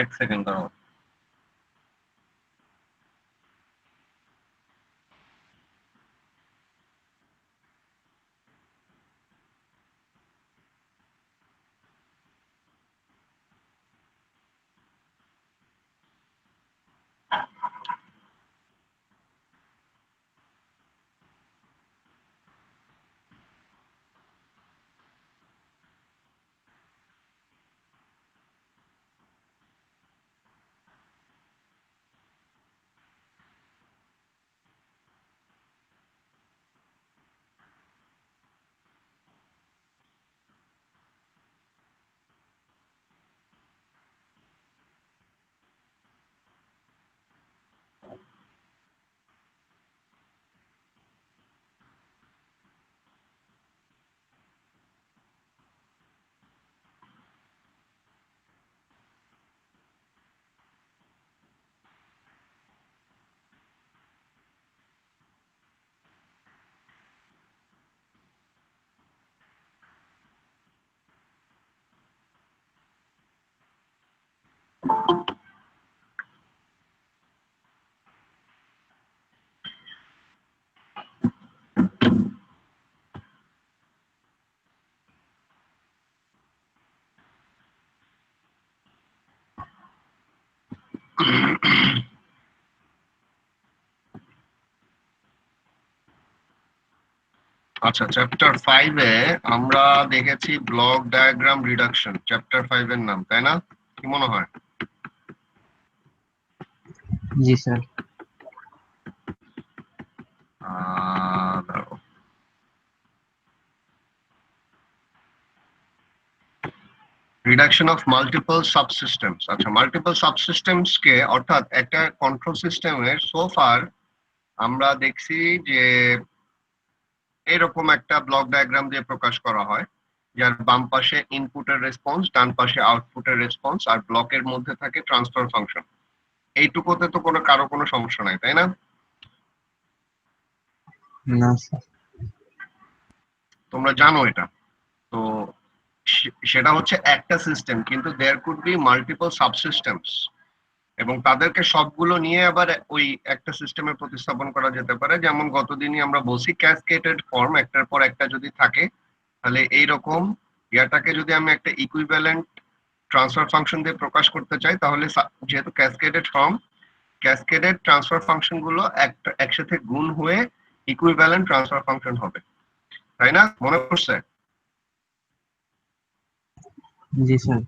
এক সেকেন্ড দাঁড়াও। আচ্ছা, চ্যাপ্টার 5-এ আমরা দেখেছি ব্লক ডায়াগ্রাম রিডাকশন, চ্যাপ্টার 5-এর নাম, তাই না? কি মনে হয়? জি স্যার। দাঁড়াও। Reduction of multiple subsystems. আচ্ছা, মাল্টিপল সাবসিস্টেমস কে অর্থাৎ একটা কন্ট্রোল সিস্টেমের সো ফার আমরা দেখছি যে এরকম একটা ব্লক ডায়াগ্রাম দিয়ে প্রকাশ করা হয়, যার বাম পাশে ইনপুটের রেসপন্স, ডান পাশে আউটপুটের রেসপন্স, আর ব্লকের মধ্যে থাকে ট্রান্সফার ফাংশন। এইটুকুতে তো কারো কোনো সমস্যা নাই, তাই না? না স্যার। তোমরা জানো এটা। তো সেটা হচ্ছে একটা সিস্টেম, কিন্তু দেয়ার কুড বি মাল্টিপল সাবসিস্টেমস, এবং তাদেরকে সবগুলো নিয়ে আবার ওই একটা সিস্টেমে প্রতিস্থাপন করা যেতে পারে। যেমন গতদিনই আমরা বলছি ক্যাসকেটেড ফর্ম, একটার পর একটা যদি থাকে, তাহলে এইরকম ইয়াটাকে যদি আমি একটা ইকুইভ্যালেন্ট ট্রান্সফার ফাংশন দিয়ে প্রকাশ করতে চাই, তাহলে যেহেতু ক্যাসকেডেড ফর্ম, ক্যাসকেডেড ট্রান্সফার ফাংশন গুলো একসাথে গুণ হয়ে ইকুইভ্যালেন্ট ট্রান্সফার ফাংশন হবে, তাই না? মনে পড়ছে? জি স্যার।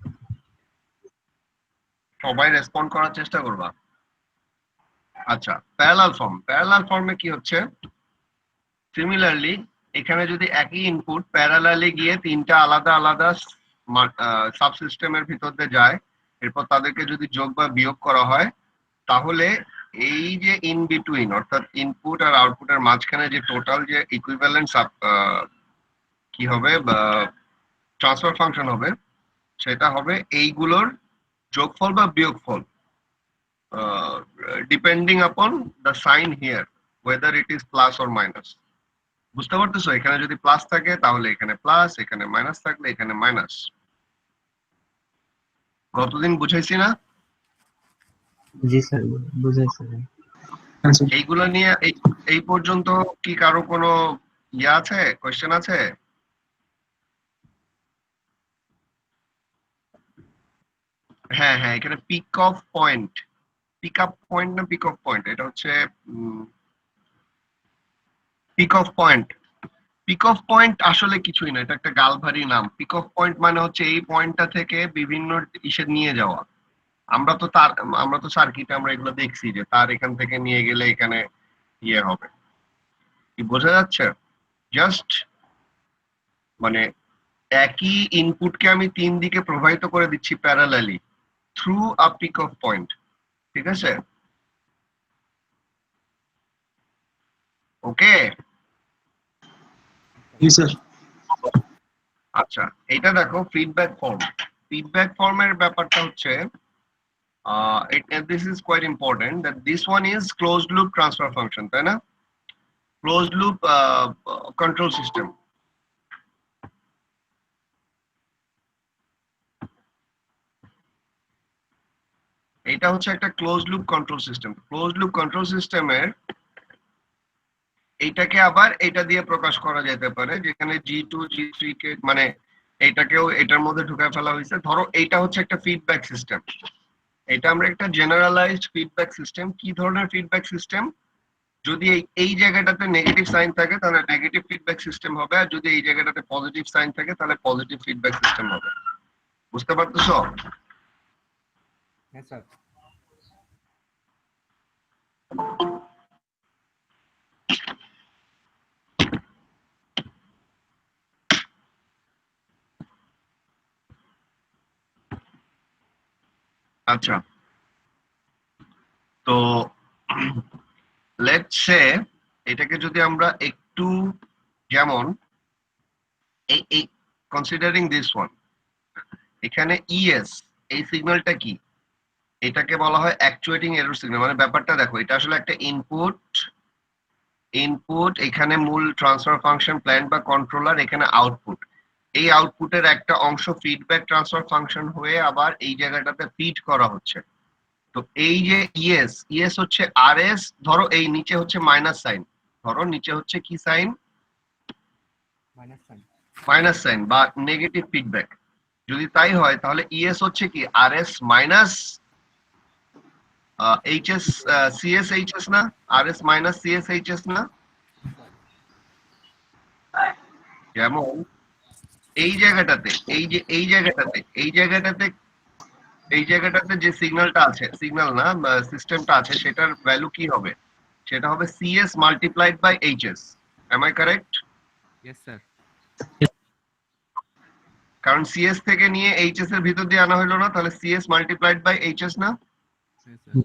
সবাই রেসপন্ড করার চেষ্টা করবা। আচ্ছা, প্যারালাল ফর্ম, প্যারালাল ফর্মে কি হচ্ছে, সিমিলারলি এখানে যদি একই ইনপুট প্যারালালি গিয়ে তিনটা আলাদা আলাদা সাবসিস্টেমের ভিতর দিয়ে যায়, এরপর তাদেরকে যদি যোগ বা বিয়োগ করা হয়, তাহলে এই যে ইন বিটুইন অর্থাৎ ইনপুট আর আউটপুটের মাঝখানে যে টোটাল যে ইকুইভ্যালেন্ট কি হবে বা ট্রান্সফার ফাংশন হবে, সেটা হবে এইগুলোর যোগফল বা বিয়োগফল, depending upon the sign here, whether it is plus or minus. বুঝতে পারতেছো? এখানে যদি প্লাস থাকে তাহলে এখানে প্লাস, এখানে মাইনাস থাকলে এখানে মাইনাস। গতদিন বুঝাইছি না? জি স্যার, বুঝাইছে। এইগুলো নিয়ে এই পর্যন্ত কি কারো কোনো ইয়ে আছে, কোয়েশ্চেন আছে? হ্যাঁ হ্যাঁ, এখানে pick off point, pick up point না পিক অফ পয়েন্ট, এটা হচ্ছে pick off point. Pick off point আসলে কিছুই না, এটা একটা গালভারি নাম। পিক অফ পয়েন্ট মানে হচ্ছে এই পয়েন্টটা থেকে বিভিন্ন ইসে নিয়ে যাওয়া। আমরা তো সার্কিটে আমরা এগুলো দেখছি যে তার এখান থেকে নিয়ে গেলে এখানে ইয়ে হবে। কি বোঝা যাচ্ছে? জাস্ট মানে একই ইনপুটকে আমি তিন দিকে প্রবাহিত করে দিচ্ছি parallelly through a pick off point. ঠিক আছে? ওকে। জি স্যার। আচ্ছা, এটা দেখো ফিডব্যাক ফর্ম। ফিডব্যাক ফর্মের ব্যাপারটা হচ্ছে this is quite important that this one is closed loop transfer function, তাই না? Closed loop control system. এটা হচ্ছে একটা close loop control system. Close loop control সিস্টেমের এইটাকে আবার এটা দিয়ে প্রকাশ করা যেতে পারে, যেখানে G2 G3 কে মানে এইটাকেও এটার মধ্যে ঢুকায় ফেলা হয়েছে। ধরো এইটা হচ্ছে একটা ফিডব্যাক সিস্টেম, এটা আমরা একটা জেনারেলাইজড ফিডব্যাক সিস্টেম। কি ধরনের ফিডব্যাক সিস্টেম? যদি এই জায়গাটাতে নেগেটিভ সাইন থাকে তাহলে নেগেটিভ ফিডব্যাক সিস্টেম হবে, আর যদি এই জায়গাটাতে পজিটিভ সাইন থাকে তাহলে পজিটিভ ফিডব্যাক সিস্টেম হবে। বুঝতে পারতেছো? হ্যাঁ স্যার। আচ্ছা, তো লেটস সে এটাকে যদি আমরা একটু, যেমন এই এই কনসিডারিং দিস ওয়ান, এখানে ইএস এই সিগন্যালটা কি? এটাকে বলা হয় অ্যাকচুয়েটিং এরর সিগন্যাল। মানে ব্যাপারটা দেখো, এটা আসলে একটা ইনপুট এখানে মূল ট্রান্সফার ফাংশন প্ল্যান্ট বা কন্ট্রোলার, এখানে আউটপুট। এই আউটপুটের একটা অংশ ফিডব্যাক ট্রান্সফার ফাংশন হয়ে আবার এই জায়গাটাতে ফিড করা হচ্ছে। তো এই যে ইএস হচ্ছে আরএস, ধরো এই নিচে হচ্ছে মাইনাস সাইন, ধরো নিচে হচ্ছে কি সাইন? মাইনাস সাইন বা নেগেটিভ ফিডব্যাক। যদি তাই হয় তাহলে ইএস হচ্ছে কি RS minus HS CS HS না? আরএস মাইনাস সিএস এইচএস না? যেমন এই জায়গাটাতে, এই জায়গাটাতে যে সিগন্যালটা আছে, সিগন্যাল না সিস্টেমটা আছে, সেটার ভ্যালু কি হবে? সেটা হবে C S multiplied by H S. Am I correct? Yes sir. কারণ সিএস থেকে নিয়ে এইচএস এর ভিতর দিয়ে আনা হলো না, তাহলে সিএস মাল্টিপ্লাইড বাই এইচএস না?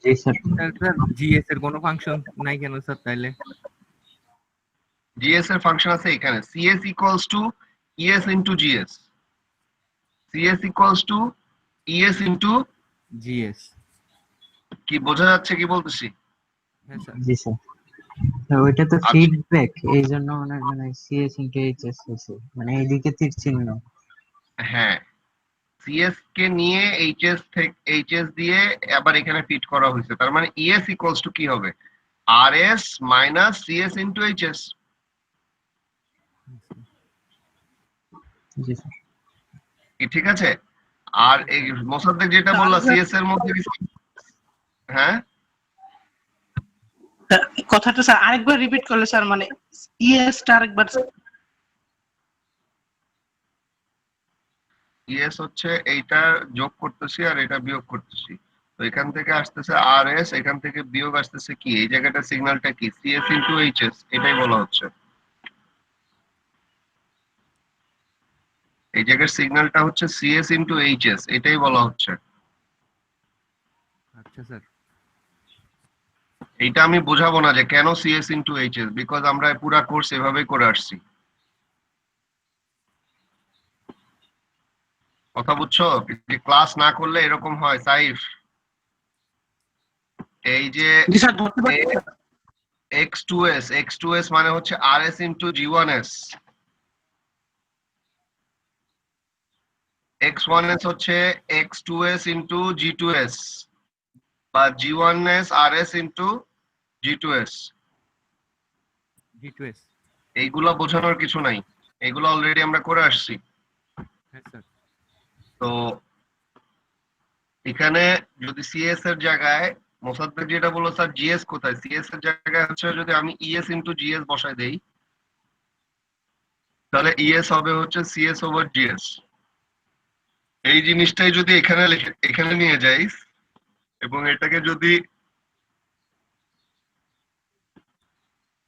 জি স্যার। স্যার জিএস এর কোনো ফাংশন নাই কেন স্যার তাইলে? জিএস এর ফাংশন আছে এখানে, C S equals to E S into G S, C S equals to E S into G S. কি বোঝা যাচ্ছে কি বলতেছি? হ্যাঁ স্যার। জি স্যার। ওইটা তো আচ্ছা। ফিডব্যাক, এই জন্য মানে সিএস ইনটু এইচএস হয়েছে, মানে এইদিকে তীর চিহ্ন। হ্যাঁ, সিএস কে নিয়ে এইচএস দিয়ে আবার এখানে ফিট করা হয়েছে, তার মানে ইএস ইকুয়ালস টু কি হবে? RS minus CS into HS. জি স্যার। কি ঠিক আছে? আর এই মোসাদ্দেক যেটা বললো সিএস এর মধ্যে হ্যাঁ কথাটা স্যার আরেকবার রিপিট করলে স্যার, মানে ইএসটা আরেকবার। ইএস হচ্ছে এইটা যোগ করতেছি আর এটা বিয়োগ করতেছি, তো এখান থেকে আসতেছে আরএস, এখান থেকে বিয়োগ আসতেছে কি, এই জায়গাটা সিগন্যালটা কি? সিএস ইনটু এইচএস, এটাই বলা হচ্ছে। এই জায়গার সিগন্যালটা হচ্ছে সিএস ইনটু এইচএস, এটাই বলা হচ্ছে। আচ্ছা স্যার। এইটা আমি বোঝাবো না যে কেন সিএস ইনটু এইচএস, বিকজ আমরা পুরো কোর্স এভাবেই করে আসছি। কথা বুঝছো? যে ক্লাস না করলে এরকম হয় সাইফ। এই যে জি স্যার, ধরতে পারছি স্যার। x2s মানে হচ্ছে rs ইনটু g1s, x1s হচ্ছে x2s ইনটু g2s বা g1s rs ইনটু g2s। জি2এস। এইগুলা বোঝানোর কিছু নাই, এগুলো অলরেডি আমরা করে আসছি। হ্যাঁ স্যার। তো এখানে যদি সিএস এর জায়গায় মোসাদ্দেক যেটা বললো স্যার জিএস কোথায়, সিএস এর জায়গায় হচ্ছে যদি আমি ইএস ইনটু জিএস বসাই দেই তাহলে ইএস হবে হচ্ছে সিএস ওভার জিএস। এই জিনিসটাই যদি এখানে নিয়ে যাই এবং এটাকে যদি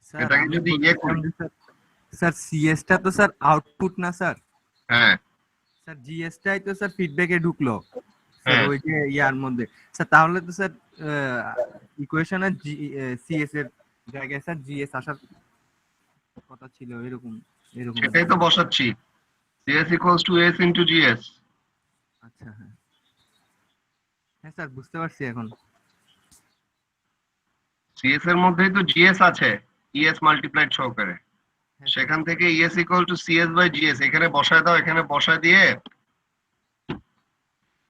স্যার এটাকে আমি যদি বলছিলাম করি, যে স্যার, স্যার সিএসটা তো স্যার আউটপুট না স্যার? হ্যাঁ স্যার জিএসটাই তো স্যার ফিডব্যাকে ঢুকলো স্যার হ্যাঁ ওই যে ইয়ার মধ্যে। স্যার তাহলে তো স্যার ইকুয়েশনে সিএস এর জায়গায় স্যার জিএস আসার কথা ছিল, এরকম এরকম। সেটাই তো বসাচ্ছি, CS equals two S into GS. আচ্ছা হ্যাঁ। হ্যাঁ স্যার বুঝতে পারছি এখন। সিএস এর মধ্যেই তো জিএস আছে ইএস মাল্টিপ্লাইড সহকারে, হ্যাঁ স্যার। সেখান থেকে E S equal to C S by G S এখানে বসায় দাও, এখানে বসায় দিয়ে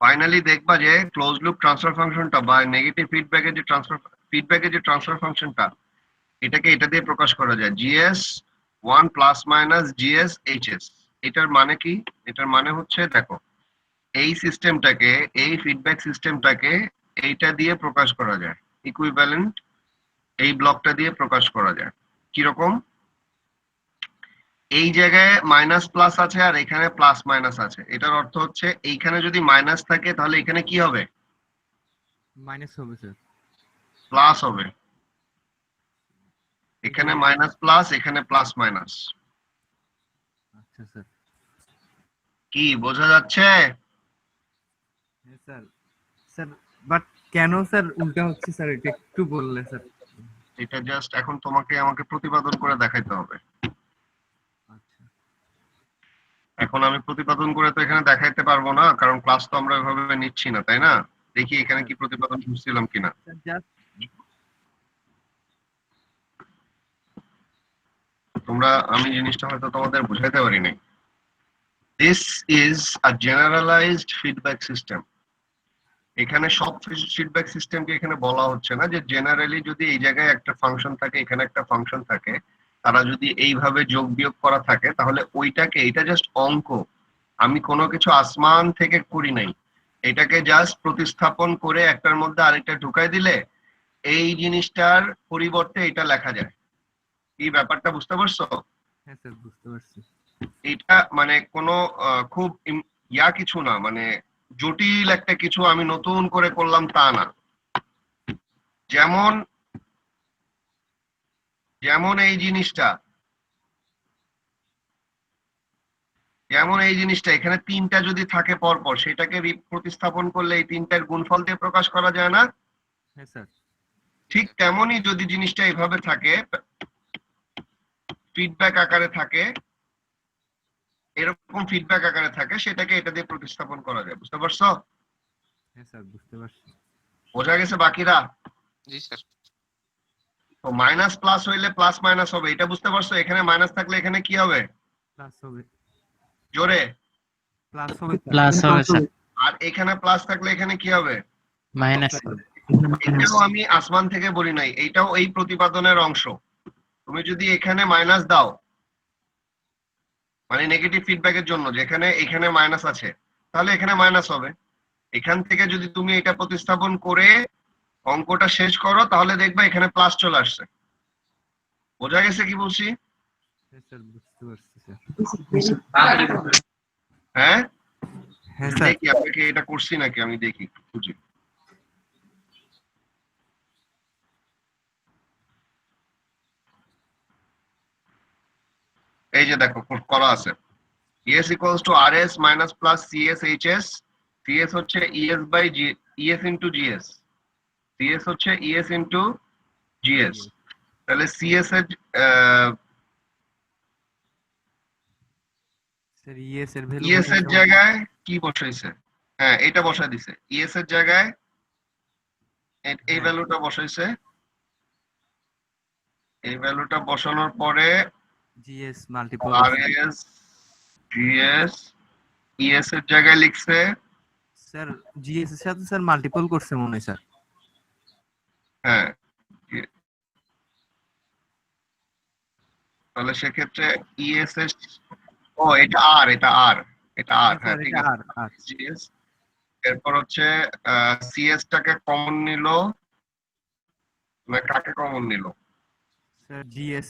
ফাইনালি দেখবা যে ক্লোজ লুপ ট্রান্সফার ফাংশনটা বা নেগেটিভ ফিডব্যাকের যে ট্রান্সফার ফাংশনটা, এটাকে এটা দিয়ে প্রকাশ করা যায়, GS 1 plus minus GS HS. এটার মানে কি? এটার মানে হচ্ছে দেখো, এই সিস্টেমটাকে, এই ফিডব্যাক সিস্টেমটাকে এইটা দিয়ে প্রকাশ করা যায়, ইকুইভ্যালেন্ট এই ব্লকটা দিয়ে প্রকাশ করা যায়। কিরকম? এই জায়গায় মাইনাস প্লাস আছে আর এখানে প্লাস মাইনাস আছে। এটার অর্থ হচ্ছে এইখানে যদি মাইনাস থাকে তাহলে এখানে কি হবে? মাইনাস হবে স্যার। প্লাস হবে। এখানে মাইনাস প্লাস, এখানে প্লাস মাইনাস। আচ্ছা স্যার। কি বোঝা যাচ্ছে? হ্যাঁ স্যার। স্যার বাট কেন স্যার উল্টা হচ্ছে স্যার, এটা একটু বললে স্যার। এটা জাস্ট এখন তোমাকে আমাকে প্রতিপাদন করে দেখাইতে হবে। আচ্ছা এখন আমি প্রতিপাদন করে তো এখানে দেখাইতে পারবো না, কারণ ক্লাস তো আমরা এভাবে নিচ্ছি না, তাই না? দেখি এখানে কি প্রতিপাদন করছিলাম কিনা। স্যার জাস্ট তোমরা, আমি জিনিসটা হয়তো তোমাদের বুঝাইতে পারি নাই। This is a generalised feedback system. এখানে সব ফিডব্যাক সিস্টেমকে এখানে বলা হচ্ছে না যে জেনারেলি যদি এই জায়গায় একটা ফাংশন থাকে, এখানে একটা ফাংশন থাকে, তারা যদি এইভাবে যোগ বিয়োগ করা থাকে তাহলে ওইটাকে, এটা জাস্ট অঙ্ক, আমি কোনো কিছু আসমান থেকে করি নাই, এটাকে জাস্ট প্রতিস্থাপন করে একটার মধ্যে আরেকটা ঢুকাই দিলে এই জিনিসটার পরিবর্তে এটা লেখা যায়। এই ব্যাপারটা বুঝতে পারছো? হ্যাঁ স্যার বুঝতে পারছি। এটা মানে কোনো খুব কিছু না, মানে জটিল একটা কিছু আমি নতুন করে করলাম তা না। যেমন যেমন এই জিনিসটা, এখানে তিনটা যদি থাকে পরপর, সেটাকে প্রতিস্থাপন করলে এই তিনটার গুণফল দিয়ে প্রকাশ করা যায় না? হ্যাঁ স্যার। ঠিক তেমনই যদি জিনিসটা এইভাবে থাকে, ফিডব্যাক আকারে থাকে, এরকম ফিডব্যাক আকারে থাকে, সেটাকে এটা দিয়ে প্রতিস্থাপন করা যায়। বুঝতে পারছো? হ্যাঁ স্যার বুঝতে পারছি। বোঝা গেছে বাকিরা? জি স্যার। তো মাইনাস প্লাস হইলে প্লাস মাইনাস হবে, এটা বুঝতে পারছো? এখানে মাইনাস থাকলে এখানে কি হবে? প্লাস হবে। জোরে। প্লাস হবে স্যার। প্লাস হবে স্যার, আর এখানে প্লাস থাকলে এখানে কি হবে? মাইনাস হবে। এটাও আমি আসমান থেকে বলি নাই, এইটাও এই প্রতিপাদনের অংশ। তুমি যদি এখানে মাইনাস দাও, মানে নেগেটিভ ফিডব্যাকের জন্য, যেখানে এখানে মাইনাস আছে, তাহলে এখানে মাইনাস হবে। এখান থেকে যদি তুমি এটা প্রতিস্থাপন করে অঙ্কটা শেষ করো, তাহলে দেখবা এখানে প্লাস চলে আসছে। বোঝা গেছে কি বলছি? হ্যাঁ স্যার বুঝতে পারছি স্যার। হ্যাঁ, হ্যাঁ স্যার। দেখি আপনাকে এটা করছি নাকি, আমি দেখি খুঁজি। এই যে দেখো করা আছে, ES equals to RS minus plus CS HS. CS হচ্ছে ES by ES into GS, CS হচ্ছে ES into GS। তাহলে CS এর স্যার ইএস এর ভ্যালু ES এর জায়গায় কি বসাইছে? হ্যাঁ, এটা বসাই দিছে। ES এর জায়গায় এই ভ্যালুটা বসাইছে। এই ভ্যালুটা বসানোর পরে GS multiple RS GS, ES এর জায়গায় লিখছে। স্যার জিএস এর সাথে স্যার মাল্টিপল করছে মনে হয় স্যার। হ্যাঁ, তাহলে সেক্ষেত্রে ES এর, ও এটা আর, হ্যাঁ ঠিক আছে। আর আর GS, এরপর হচ্ছে CS টাকে কমন নিল, না কাকে কমন নিল? Sir GS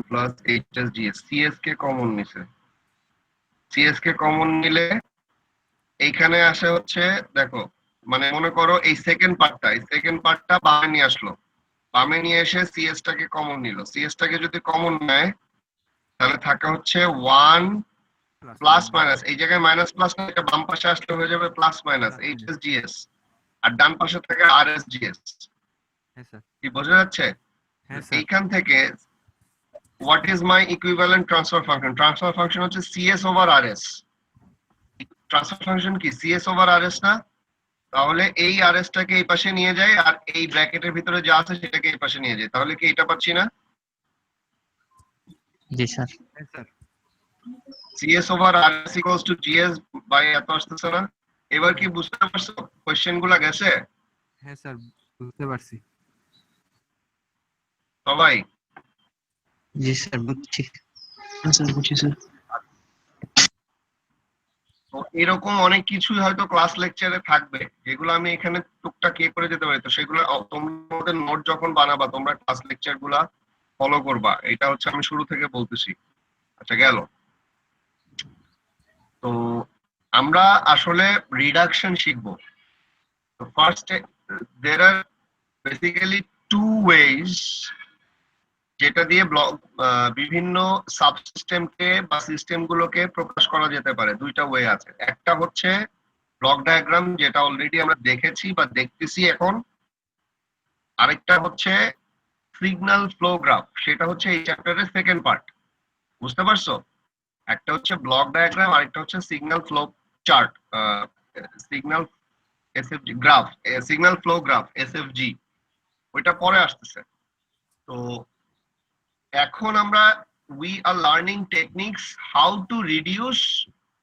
plus HS GS, CS কে কমন নিছে। CS কে কমন নিলে এইখানে আসে হচ্ছে, দেখো মানে মনে করো এই সেকেন্ড পার্টটা বামে নিয়ে আসলো, বামে নিয়ে এসে CS টাকে কমন নিল। CS টাকে যদি কমন নেয় তাহলে থাকে হচ্ছে 1 প্লাস মাইনাস, এই জায়গায় মাইনাস প্লাস না, এটা বাম পাশে আসলে হয়ে যাবে প্লাস মাইনাস HS GS, আর ডান পাশে থাকে RS GS। হ্যাঁ স্যার। কি বোঝা যাচ্ছে? হ্যাঁ স্যার। এইখান থেকে what is my equivalent transfer function? Transfer function হচ্ছে CS over RS। Transfer function কি CS ওভার RS না? তাহলে এই RS টাকে এই পাশে নিয়ে যায়, আর এই ব্র্যাকেটের ভিতরে যা আছে সেটাকে এই পাশে নিয়ে যায়। তাহলে কি এটা পাচ্ছি না? জি স্যার। হ্যাঁ sir. C S over R S equals to G S by এত আসতেছে না? এবার কি বুঝতে পারছো কোশ্চেন গুলা গেছে হ্যাঁ স্যার, বুঝতে পারছি। সবাই? জি স্যার বুঝছি। স্যার বুঝছি স্যার। তো এরকম অনেক কিছুই হয়তো ক্লাস লেকচারে থাকবে, যেগুলো আমি এখানে টুকটাক করে যেতে পারি। তো সেগুলো তোমাদের নোট যখন বানাবা তোমরা ক্লাস লেকচার গুলা ফলো করবা, এটা হচ্ছে আমি শুরু থেকে বলতেছি। আচ্ছা গেল। তো আমরা আসলে রিডাকশন শিখবো। তো first there are basically two ways যেটা দিয়ে ব্লক বিভিন্ন সাবসিস্টেমকে বা সিস্টেম গুলোকে প্রকাশ করা যেতে পারে। দুইটা ওয়ে আছে। একটা হচ্ছে ব্লক ডায়াগ্রাম, যেটা অলরেডি আমরা দেখেছি বা দেখতেছি এখন। আরেকটা হচ্ছে সিগন্যাল ফ্লো গ্রাফ, সেটা হচ্ছে এই চ্যাপ্টারের সেকেন্ড পার্ট। বুঝতে পারছো? একটা হচ্ছে ব্লক ডায়াগ্রাম, আরেকটা হচ্ছে signal flow chart, signal SFG graph, signal flow graph SFG, ওইটা পরে আসতেছে। তো এখন আমরা we are learning techniques how to reduce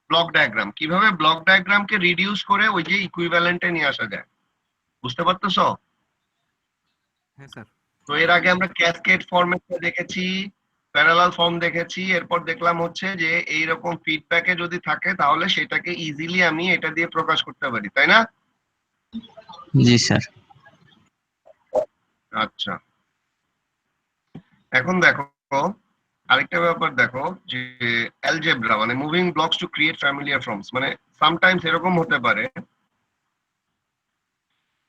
block diagram, কিভাবে ব্লক ডায়াগ্রামকে রিডিউস করে ওই যে ইকুইভ্যালেন্টে নিয়ে আসা যায়। বুঝতে পারতেছো? হ্যাঁ স্যার। তো এর আগে আমরা ক্যাসকেড ফরম্যাটটা দেখেছি, প্যারালাল ফর্ম দেখেছি, এরপর দেখলাম হচ্ছে যে এইরকম ফিডব্যাকে যদি থাকে তাহলে সেটাকে ইজিলি আমি এটা দিয়ে প্রকাশ করতে পারি, তাই না? জি স্যার। আচ্ছা, এখন দেখো আরেকটা ব্যাপার দেখো যে অ্যালজেব্রা মানে moving blocks to create familiar forms, মানে সামটাইমস এরকম হতে পারে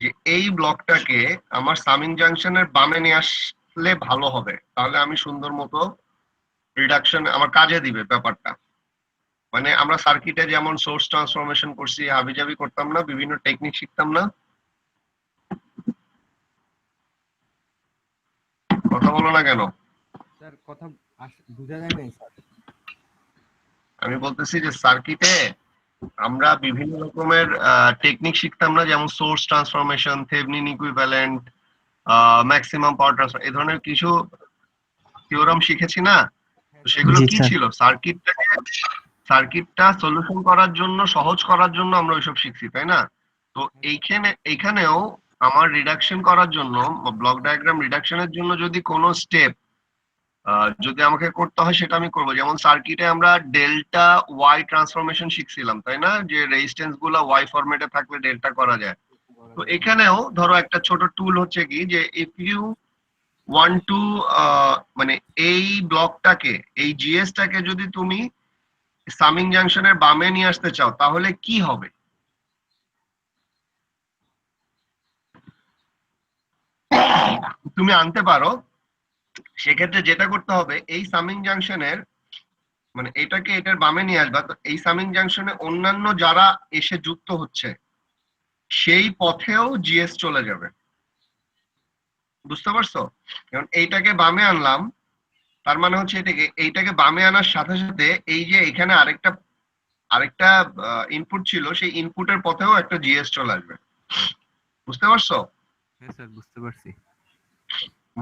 যে এই ব্লকটাকে আমার সামিং জাংশনের বামে নিয়ে আসলে ভালো হবে, তাহলে আমি সুন্দর মতো রিডাকশন আমার কাজে দিবে ব্যাপারটা। মানে আমরা সার্কিটে যেমন সোর্স ট্রান্সফরমেশন করছি, হাবিজাবি করতাম না, বিভিন্ন টেকনিক শিখতাম না? কথা বলো না কেন? স্যার কথা বোঝা যায় নাই স্যার। আমি বলতেছি যে সার্কিটে আমরা বিভিন্ন রকমের টেকনিক শিখতাম না, যেমন source transformation, Thevenin equivalent, maximum power transfer, এই ধরনের কিছু থিওরাম শিখেছি না? তো সেগুলো জি কি স্যার। ছিল? সার্কিটটা সলিউশন করার জন্য, সহজ করার জন্য আমরা ওইসব শিখছি, তাই না? তো এইখানেও আমার রিডাকশন করার জন্য, ব্লক ডায়াগ্রাম রিডাকশনের জন্য যদি কোনো স্টেপ যদি আমাকে করতে হয় সেটা আমি করবো। যেমন সার্কিটে আমরা ডেল্টা ওয়াই ট্রান্সফরমেশন শিখছিলাম, তাই না? যে রেজিস্ট্যান্স গুলা ওয়াই ফরম্যাটে থাকলে ডেল্টা করা যায়। তো এখানেও ধরো একটা ছোট টুল হচ্ছে কি, যে ইফ ইউ ওয়ান্ট টু মানে এই ব্লকটাকে, এই জিএসটাকে যদি তুমি সামিং জাংশনের বামে নিয়ে আসতে চাও তাহলে কি হবে? তুমি আনতে পারো, সেক্ষেত্রে যেটা করতে হবে এই সামিং জাংশনের মানে এটাকে এটার বামে নিয়ে আসবা। তো এই সামিং জাংশনে অন্যান্য যারা এসে যুক্ত হচ্ছে সেই পথেও জিএস চলে যাবে। বুঝতে পারছো? কারণ এইটাকে বামে আনলাম, তার মানে হচ্ছে এইটাকে বামে আনার সাথে সাথে এই যে এখানে আরেকটা আরেকটা ইনপুট ছিল, সেই ইনপুটের পথেও একটা জিএস চলে আসবে। বুঝতে পারছো? হ্যাঁ স্যার, বুঝতে পারছি।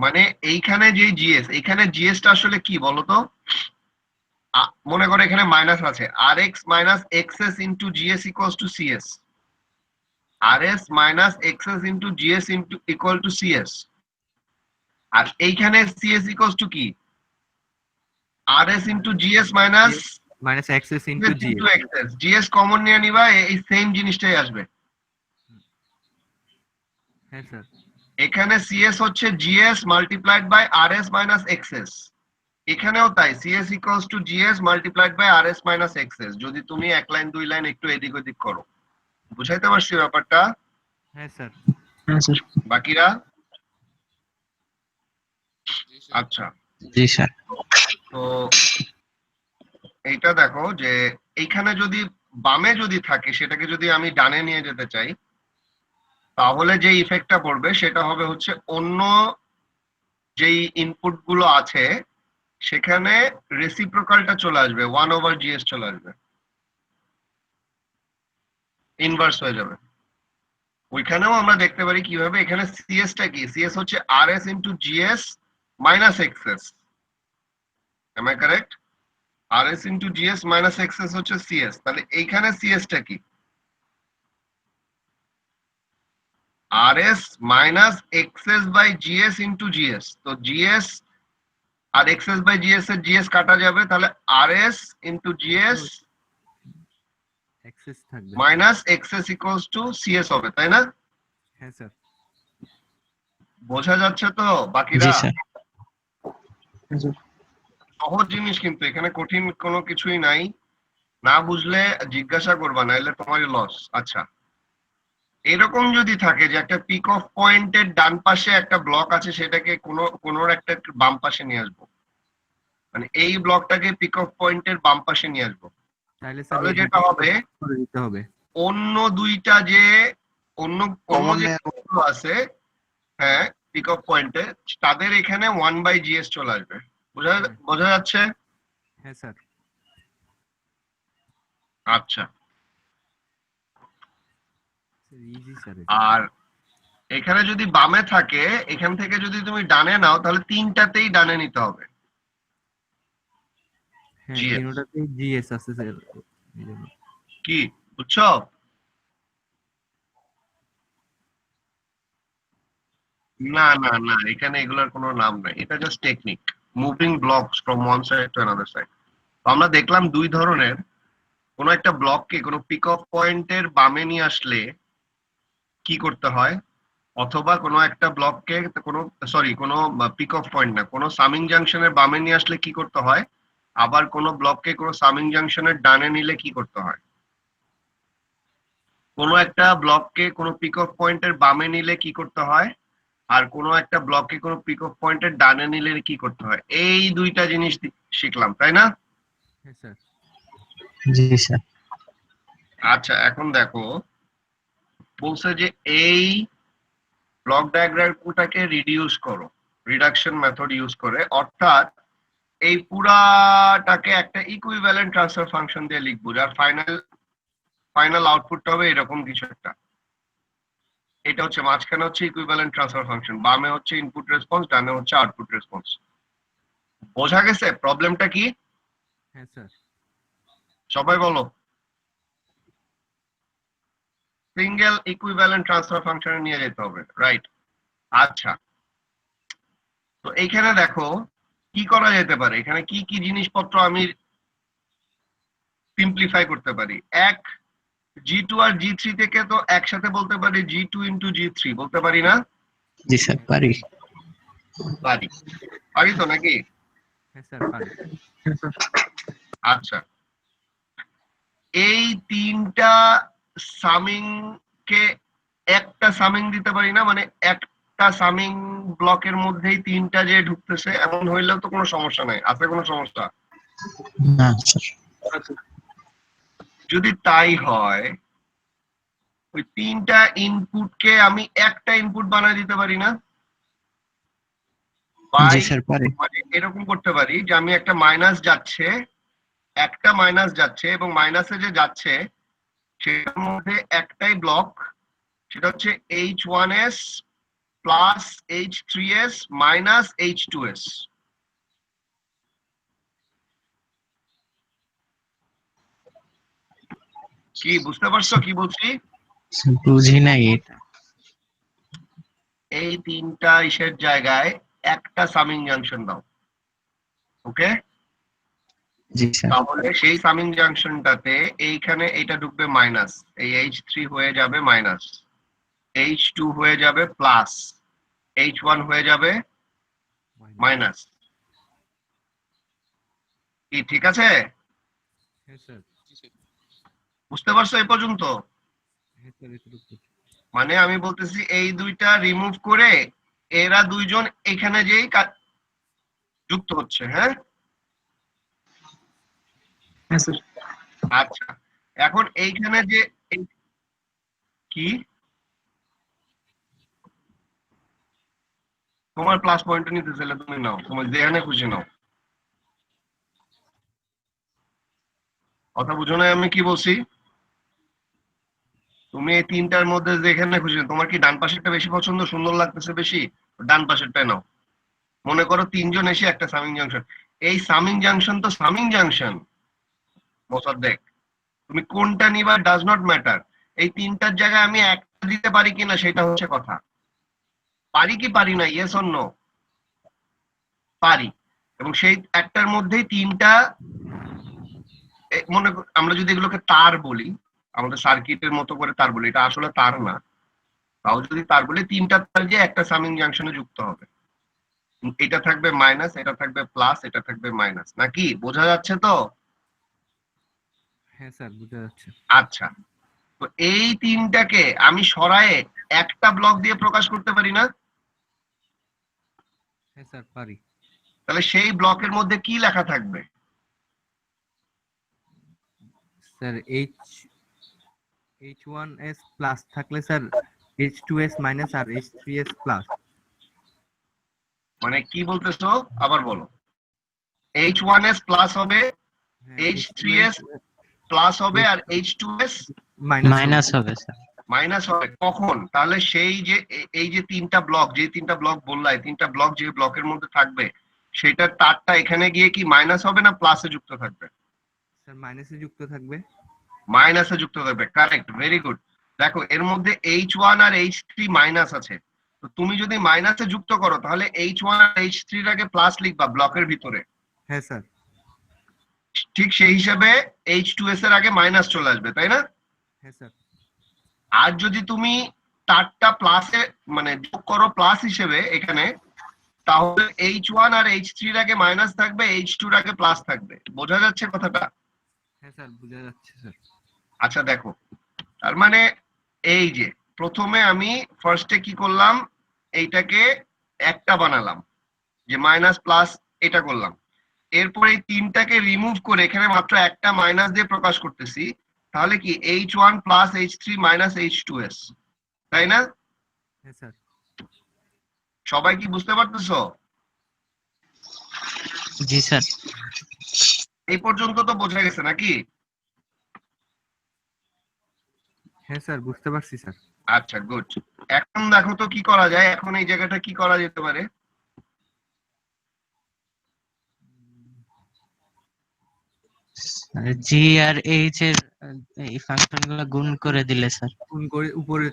মানে এইখানে যে জিএস, এইখানে জিএসটা আসলে কি বলতো? মনে করো এখানে মাইনাস আছে, R X minus XS into GS equals to CS, R S minus XS into GS into equal to CS. আর এইখানে সিএস ইকুয়ালস টু কি? R S into GS minus minus XS into G. XS. GS common নিয়ে নিবা, এই same জিনিসটাই আসবে। হ্যাঁ sir. এখানে সিএস হচ্ছে G S multiplied by R S minus X S, এখানেও তাই, C S equals to G S multiplied by R S minus X S, যদি তুমি এক লাইন দুই লাইন একটু এদিক ওদিক করো। বুঝাইতে পারছি ব্যাপারটা? হ্যাঁ স্যার। হ্যাঁ স্যার। বাকিরা? আচ্ছা, জি স্যার। তো এইটা দেখো যে এইখানে যদি বামে যদি থাকে সেটাকে যদি আমি ডানে নিয়ে যেতে চাই তাহলে যে ইফেক্টটা পড়বে সেটা হবে হচ্ছে অন্য যেই ইনপুট গুলো আছে সেখানে রেসিপ্রোকালটা চলে আসবে, 1/GS চলে আসবে, ইনভার্স হয়ে যাবে। ওইখানেও আমরা দেখতে পারি কিভাবে, এখানে সিএসটা কি? সিএস হচ্ছে R S into GS minus XS, M I correct? RS into GS minus XS হচ্ছে CS, তাহলে এইখানে CS টা কি? RS minus XS by GS into GS। তো GS আর XS বাই GS এর GS কাটা যাবে, তাহলে RS ইন্টু GS এক্সেস থাকবে। Minus XS equals to CS হবে, তাই না? হ্যাঁ স্যার। বোঝা যাচ্ছে তো জি বাকিরা? স্যার। সহজ জিনিস, কিন্তু এখানে কঠিন কোনো কিছুই নাই। না বুঝলে জিজ্ঞাসা করবা, নাইলে তোমারই লস। আচ্ছা, এরকম যদি থাকে যে একটা পিক অফ পয়েন্টের ডান পাশে একটা ব্লক আছে, সেটাকে কোনো একটা বাম পাশে নিয়ে আসবো, মানে এই ব্লকটাকে পিক অফ পয়েন্টের বাম পাশে নিয়ে আসবো, তাহলে স্যার তাহলে যেটা হবে করে দিতে হবে। অন্য দুইটা যে অন্য কমন যে ব্লকগুলো আছে, হ্যাঁ, পিক অফ পয়েন্টে, তাদের এখানে 1/GS চলে আসবে। বোঝা যাচ্ছে? হ্যাঁ স্যার। আচ্ছা, ইজি স্যার। আর এখানে যদি বামে থাকে, এখান থেকে যদি তুমি ডানে নাও, তাহলে তিনটাতেই ডানে নিতে হবে। হ্যাঁ, GS তিনটাতে জিএস আছে স্যার। কি বুঝছো? না না না, এখানে এগুলোর কোনো নাম নাই, এটা just technique, moving blocks from one side to another side. আমরা দেখলাম দুই ধরনের, কোনো একটা ব্লককে কোনো পিক অফ পয়েন্টের বামে নিয়ে আসলে কি করতে হয়, অথবা কোনো একটা ব্লককে কোনো পিক অফ পয়েন্ট না, কোনো সামিং জাংশনের বামে নিয়ে আসলে কি করতে হয়, আবার কোনো ব্লককে কোনো সামিং জাংশনের ডানে নিলে কি করতে হয়। কোনো একটা ব্লককে কোনো পিক অফ পয়েন্টের বামে নিলে কি করতে হয়, আর কোনো একটা ব্লককে কোনো পিক অফ পয়েন্টের ডানে নিলে কি করতে হয়। এই দুইটা জিনিস শিখলাম, তাই না? হ্যাঁ স্যার। জি স্যার। আচ্ছা, এখন দেখো, বলছে যে এই ব্লক ডায়াগ্রামটাকে রিডিউস করো, রিডাকশন মেথড ইউজ করে, অর্থাৎ এই পুরাটাকে একটা ইকুইভ্যালেন্ট ট্রান্সফার ফাংশন দিয়ে লিখবো, যার ফাইনাল আউটপুটটা হবে এরকম কিছু একটা। এটা হচ্ছে মাঝখানে হচ্ছে ইকুইভ্যালেন্ট ট্রান্সফার ফাংশন, বামে হচ্ছে ইনপুট রেসপন্স, ডানে হচ্ছে আউটপুট রেসপন্স। বোঝা গেছে প্রবলেমটা কি? হ্যাঁ স্যার। সবাই বলো। সিঙ্গেল ইকুইভ্যালেন্ট ট্রান্সফার ফাংশনে নিয়ে যেতে হবে, রাইট? আচ্ছা, তো এইখানে দেখো কি করা যেতে পারে, এখানে কি কি জিনিসপত্র আমি সিম্পলিফাই করতে পারি। এক, G2 আর G3 থেকে তো একসাথে বলতে পারি G2 ইন্টু G3 বলতে পারি না? জি স্যার পারি। পারি, পারি তো নাকি? হ্যাঁ স্যার পারি। আচ্ছা, এই তিনটা সামিং কে একটা সামিং দিতে পারি না, মানে একটা সামিং ব্লকের মধ্যেই তিনটা যে ঢুকতেছে, এমন হইলেও তো কোনো সমস্যা নাই, আছে কোনো সমস্যা? না স্যার। যদি তাই হয়, ওই তিনটা ইনপুটকে আমি একটা ইনপুট বানায় দিতে পারি না? জি স্যার পারি। মানে এরকম করতে পারি যে আমি একটা মাইনাস যাচ্ছে, একটা মাইনাস যাচ্ছে, এবং মাইনাসে যে যাচ্ছে সেটার মধ্যে একটাই ব্লক, সেটা হচ্ছে H1s plus H3s minus H2s। কি বুঝতে পারছো কি বলছি? বুঝি নাই এটা। এই তিনটা ইসের জায়গায় একটা সামিং জাংশন দাও, ওকে? জি স্যার। তাহলে সেই সামিং জাংশনটাতে এইখানে এইটা ঢুকবে মাইনাস, এই H3 হয়ে যাবে মাইনাস, H2 হয়ে যাবে প্লাস, H1 হয়ে যাবে মাইনাস। কি ঠিক আছে? হ্যাঁ স্যার। বুঝতে পারছো এই পর্যন্ত? হ্যাঁ স্যার এতটুকু। মানে আমি বলতেছি এই দুইটা রিমুভ করে এরা দুইজন এখানে যেই যুক্ত হচ্ছে, হ্যাঁ? আচ্ছা, এখন এইখানে যে কি তোমার প্লাস পয়েন্ট নিতে চাইলে তুমি নাও, তোমার যেখানে খুশি নাও। কথা বুঝো না আমি কি বলছি? তুমি এই তিনটার মধ্যে যেখানে খুশি, তোমার কি ডান পাশেরটা বেশি পছন্দ, সুন্দর লাগতেছে বেশি, ডান পাশেরটাই নাও। মনে করো তিনজন এসে একটা সামিং জাংশন, এই সামিং জাংশন তো সামিং জাংশন মোসাদ্দেক, তুমি কোনটা নিবা ডাজ নট ম্যাটার। এই তিনটার জায়গায় আমি একটা দিতে পারি কিনা সেটা হচ্ছে কথা। পারি কি পারি না, ইয়েস অর নো? পারি। এবং সেই একটার মধ্যেই তিনটা, মনে আমরা যদি এগুলোকে তার বলি, আমাদের সার্কিটের মতো করে তার বলি, এটা আসলে তার না, তাও যদি তার বলি, তিনটা তার যে একটা সামিং জাংশনে যুক্ত হবে। এটা থাকবে মাইনাস, এটা থাকবে প্লাস, এটা থাকবে মাইনাস, নাকি বোঝা যাচ্ছে তো? হ্যাঁ স্যার বোঝা যাচ্ছে। আচ্ছা, তো এই তিনটাকে আমি সরায়ে একটা ব্লক দিয়ে প্রকাশ করতে পারি না? হ্যাঁ স্যার পারি। তাহলে সেই ব্লকের মধ্যে কি লেখা থাকবে? স্যার H1s প্লাস থাকলে স্যার H2s মাইনাস আর H3s প্লাস। মানে কি বলতেছো, আবার বলো। H1s প্লাস হবে, H3s প্লাস হবে, আর H2s মাইনাস হবে স্যার। মাইনাস হবে কখন? তাহলে সেই যে এই যে তিনটা ব্লক, যে তিনটা ব্লক বললাই, তিনটা ব্লক যে ব্লকের মধ্যে থাকবে, সেটার তারটা এখানে গিয়ে কি মাইনাস হবে না প্লাসে যুক্ত থাকবে? স্যার মাইনাসে যুক্ত থাকবে। মাইনাসে যুক্ত থাকবে, কারেক্ট, ভেরি গুড। দেখো এর মধ্যে H1 আর H3 মাইনাস আছে, তো তুমি যদি মাইনাসে যুক্ত করো তাহলে H1 আর H3 এর আগে প্লাস লিখবা ব্লকের ভিতরে। হ্যাঁ স্যার। ঠিক সেই হিসাবে H2s এর আগে মাইনাস চলে আসবে, তাই না? হ্যাঁ স্যার। আর যদি তুমি তারটা প্লাসে মানে যোগ করো প্লাস হিসেবে এখানে, তাহলে H1 আর H3 এর আগে মাইনাস থাকবে, H2 এর আগে প্লাস থাকবে। বোঝা যাচ্ছে কথাটা? হ্যাঁ স্যার বোঝা যাচ্ছে স্যার। আচ্ছা দেখো, তার মানে এই যে প্রথমে আমি ফার্স্টে কি করলাম, এইটাকে একটা বানালাম, যে মাইনাস প্লাস এটা করলাম। এরপর এই তিনটাকে রিমুভ করে এখানে মাত্র একটা মাইনাস দিয়ে প্রকাশ করতেছি, তাহলে কি H1 plus H3 minus H2s, তাই না? হ্যাঁ স্যার। সবাই কি বুঝতে পারতেছো? জি স্যার। এই পর্যন্ত তো বোঝা গেছে নাকি? হ্যাঁ স্যার বুঝতে পারছি স্যার। আচ্ছা গুড। এখন দেখো তো কি করা যায়, এখন এই জায়গাটা কি করা যেতে পারে? জি আর এইচ এর এই ফাংশন গুলো গুণ করে দিলে স্যার। গুণ করে উপরে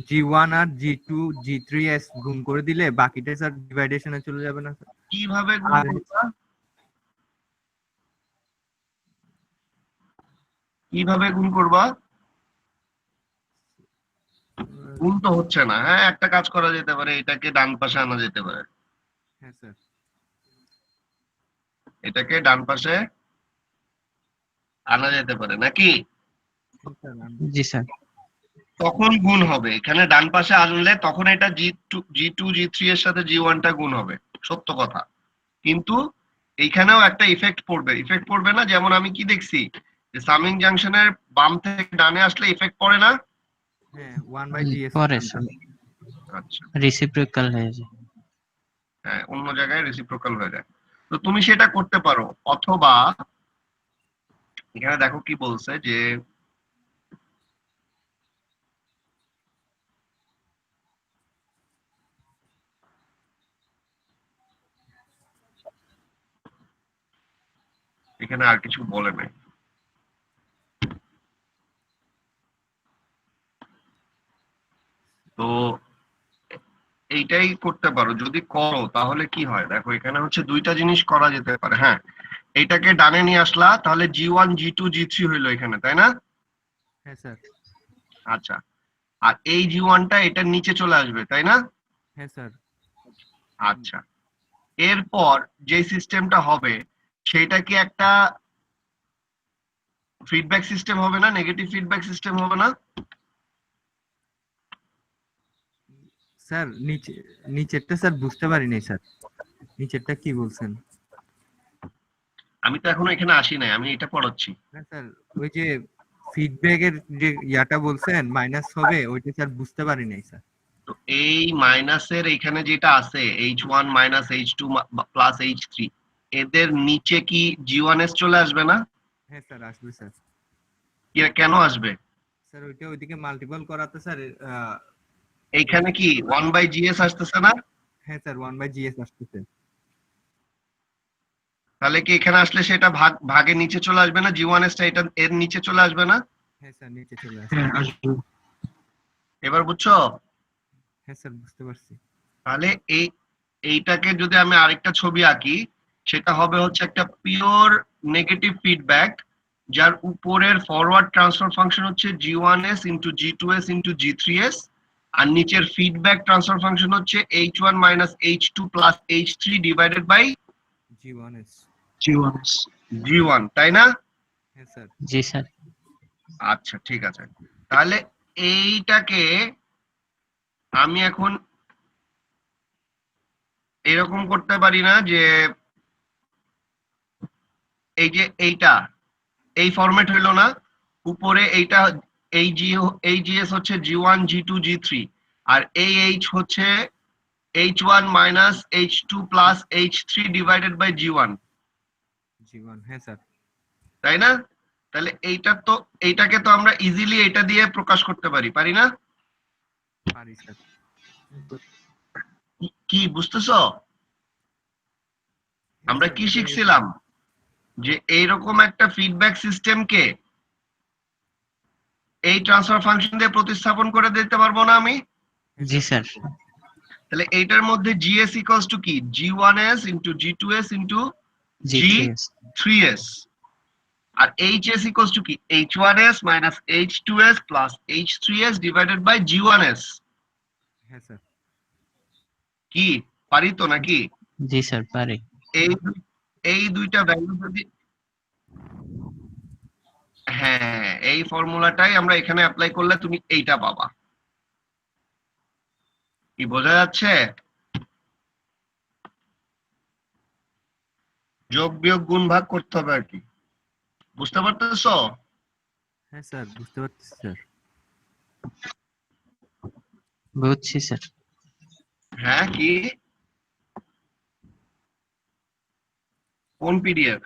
G1 আর G2 G3s গুণ করে দিলে বাকিটা স্যার ডিভাইডেশনে চলে যাবে না স্যার? কিভাবে গুণ আর করবা? কিভাবে গুণ করবা? গুণ তো হচ্ছে না। হ্যাঁ, একটা কাজ করা যেতে পারে, এটাকে ডান পাশে আনা যেতে পারে। হ্যাঁ স্যার। এটাকে ডান পাশে আনা যেতে পারে নাকি? জি স্যার। তখন গুণ হবে, এখানে ডান পাশে আনলে তখন এটা G2 G3 এর সাথে G1 টা গুণ হবে, সত্য কথা। কিন্তু এইখানেও একটা ইফেক্ট পড়বে, ইফেক্ট পড়বে না? যেমন আমি কি দেখছি, যে সামিং জাংশনের বাম থেকে ডানে আসলে ইফেক্ট পড়ে না? হ্যাঁ 1/GS পরে স্যার আচ্ছা, রেসিপ্রোকাল হয়ে যায়। হ্যাঁ, অন্য জায়গায় রেসিপ্রোকাল হয়ে যায়। তো তুমি সেটা করতে পারো, অথবা এখানে দেখো কি বলছে, যে এখানে আর কিছু বলে নাই। তো এইটাই করতে পারো, যদি করো তাহলে কি হয় দেখো, এখানে হচ্ছে দুইটা জিনিস করা যেতে পারে। হ্যাঁ, এইটাকে ডানে নিয়ে আসলা, তাহলে G1 G2 G3 হইলো এখানে, তাই না? হ্যাঁ স্যার। আচ্ছা, আর এই G1 টা এটার নিচে চলে আসবে, তাই না? হ্যাঁ স্যার। আচ্ছা, এরপর যে সিস্টেমটা হবে সেটা কি একটা ফিডব্যাক সিস্টেম হবে না? নেগেটিভ ফিডব্যাক সিস্টেম হবে না? স্যার নিচেরটা স্যার বুঝতে পারিনি স্যার, নিচেরটা কি বলছেন? আমি তো এখনো এখানে আসি নাই, আমি এটা পড়াচ্ছি। না স্যার, ওই যে ফিডব্যাকের যে ইয়াটা বলছেন মাইনাস হবে, ওইটা স্যার বুঝতে পারি নাই স্যার। তো এই মাইনাসের এখানে যেটা আছে H1 minus H2 plus H3, এদের নিচে কি G1s চলে আসবে না? হ্যাঁ স্যার আসবে স্যার। কেন আসবে? স্যার ওইটা ওইদিকে মাল্টিপল করাতে স্যার এইখানে কি 1/GS আসতেছে না? হ্যাঁ স্যার 1/GS আসতেছে। তাহলে কি এখানে আসলে সেটা ভাগের নিচে চলে আসবে না? G1s টা এটা এর নিচে চলে আসবে না? হ্যাঁ স্যার, নিচে চলে আসে। হ্যাঁ আসবে। এবার বুঝছো? হ্যাঁ স্যার, বুঝতে পারছি। তাহলে এইটাকে যদি আমি আরেকটা ছবি আঁকি, সেটা হবে হচ্ছে একটা পিওর নেগেটিভ ফিডব্যাক, যার উপরের ফরওয়ার্ড ট্রান্সফার ফাংশন হচ্ছে G1s into G2s into G3s, আর নিচের ফিডব্যাক ট্রান্সফার ফাংশন হচ্ছে H1 minus H2 plus H3 divided by G1s। G1s। G1, তাই না? হ্যাঁ স্যার। জি স্যার। আচ্ছা ঠিক আছে, তাহলে এইটাকে আমি এখন এরকম করতে পারি না যে এই যে এই ফরম্যাট হইলো না, উপরে এইটা এই জিএস হচ্ছে G1 G2 G3, আর এই H হচ্ছে H1 minus H2 plus H3 divided by G1, G1, হ্যাঁ স্যার। তাই না? তাহলে এইটাকে তো আমরা ইজিলি এটা দিয়ে প্রকাশ করতে পারি না? পারি স্যার। কি বুঝতেছো? আমরা কি শিখছিলাম যে এইরকম একটা ফিডব্যাক সিস্টেমকে এই ট্রান্সফার ফাংশন দিয়ে প্রতিস্থাপন করে দিতে পারবো না আমি? জি স্যার। তাহলে এইটার মধ্যে GS ইকুয়ালস টু কি? G1s into G2s into G3s। G3s, আর HS ইকুয়ালস টু কি? H1s minus H2s plus H3s divided by G1s। হ্যাঁ স্যার। কি পারি তো নাকি? জি স্যার পারি। এই দুইটা ভ্যালু যদি, হ্যাঁ এই ফর্মুলাটাই আমরা এখানে অ্যাপ্লাই করলে তুমি এইটা পাবা। কি বোঝা যাচ্ছে? যোগ বিয়োগ গুণ ভাগ করতে হবে আর কি, বুঝতে পারতেছো? হ্যাঁ স্যার, বুঝতে পারছি স্যার। বুঝছি স্যার। হ্যাঁ কি কোন পিডিএফ?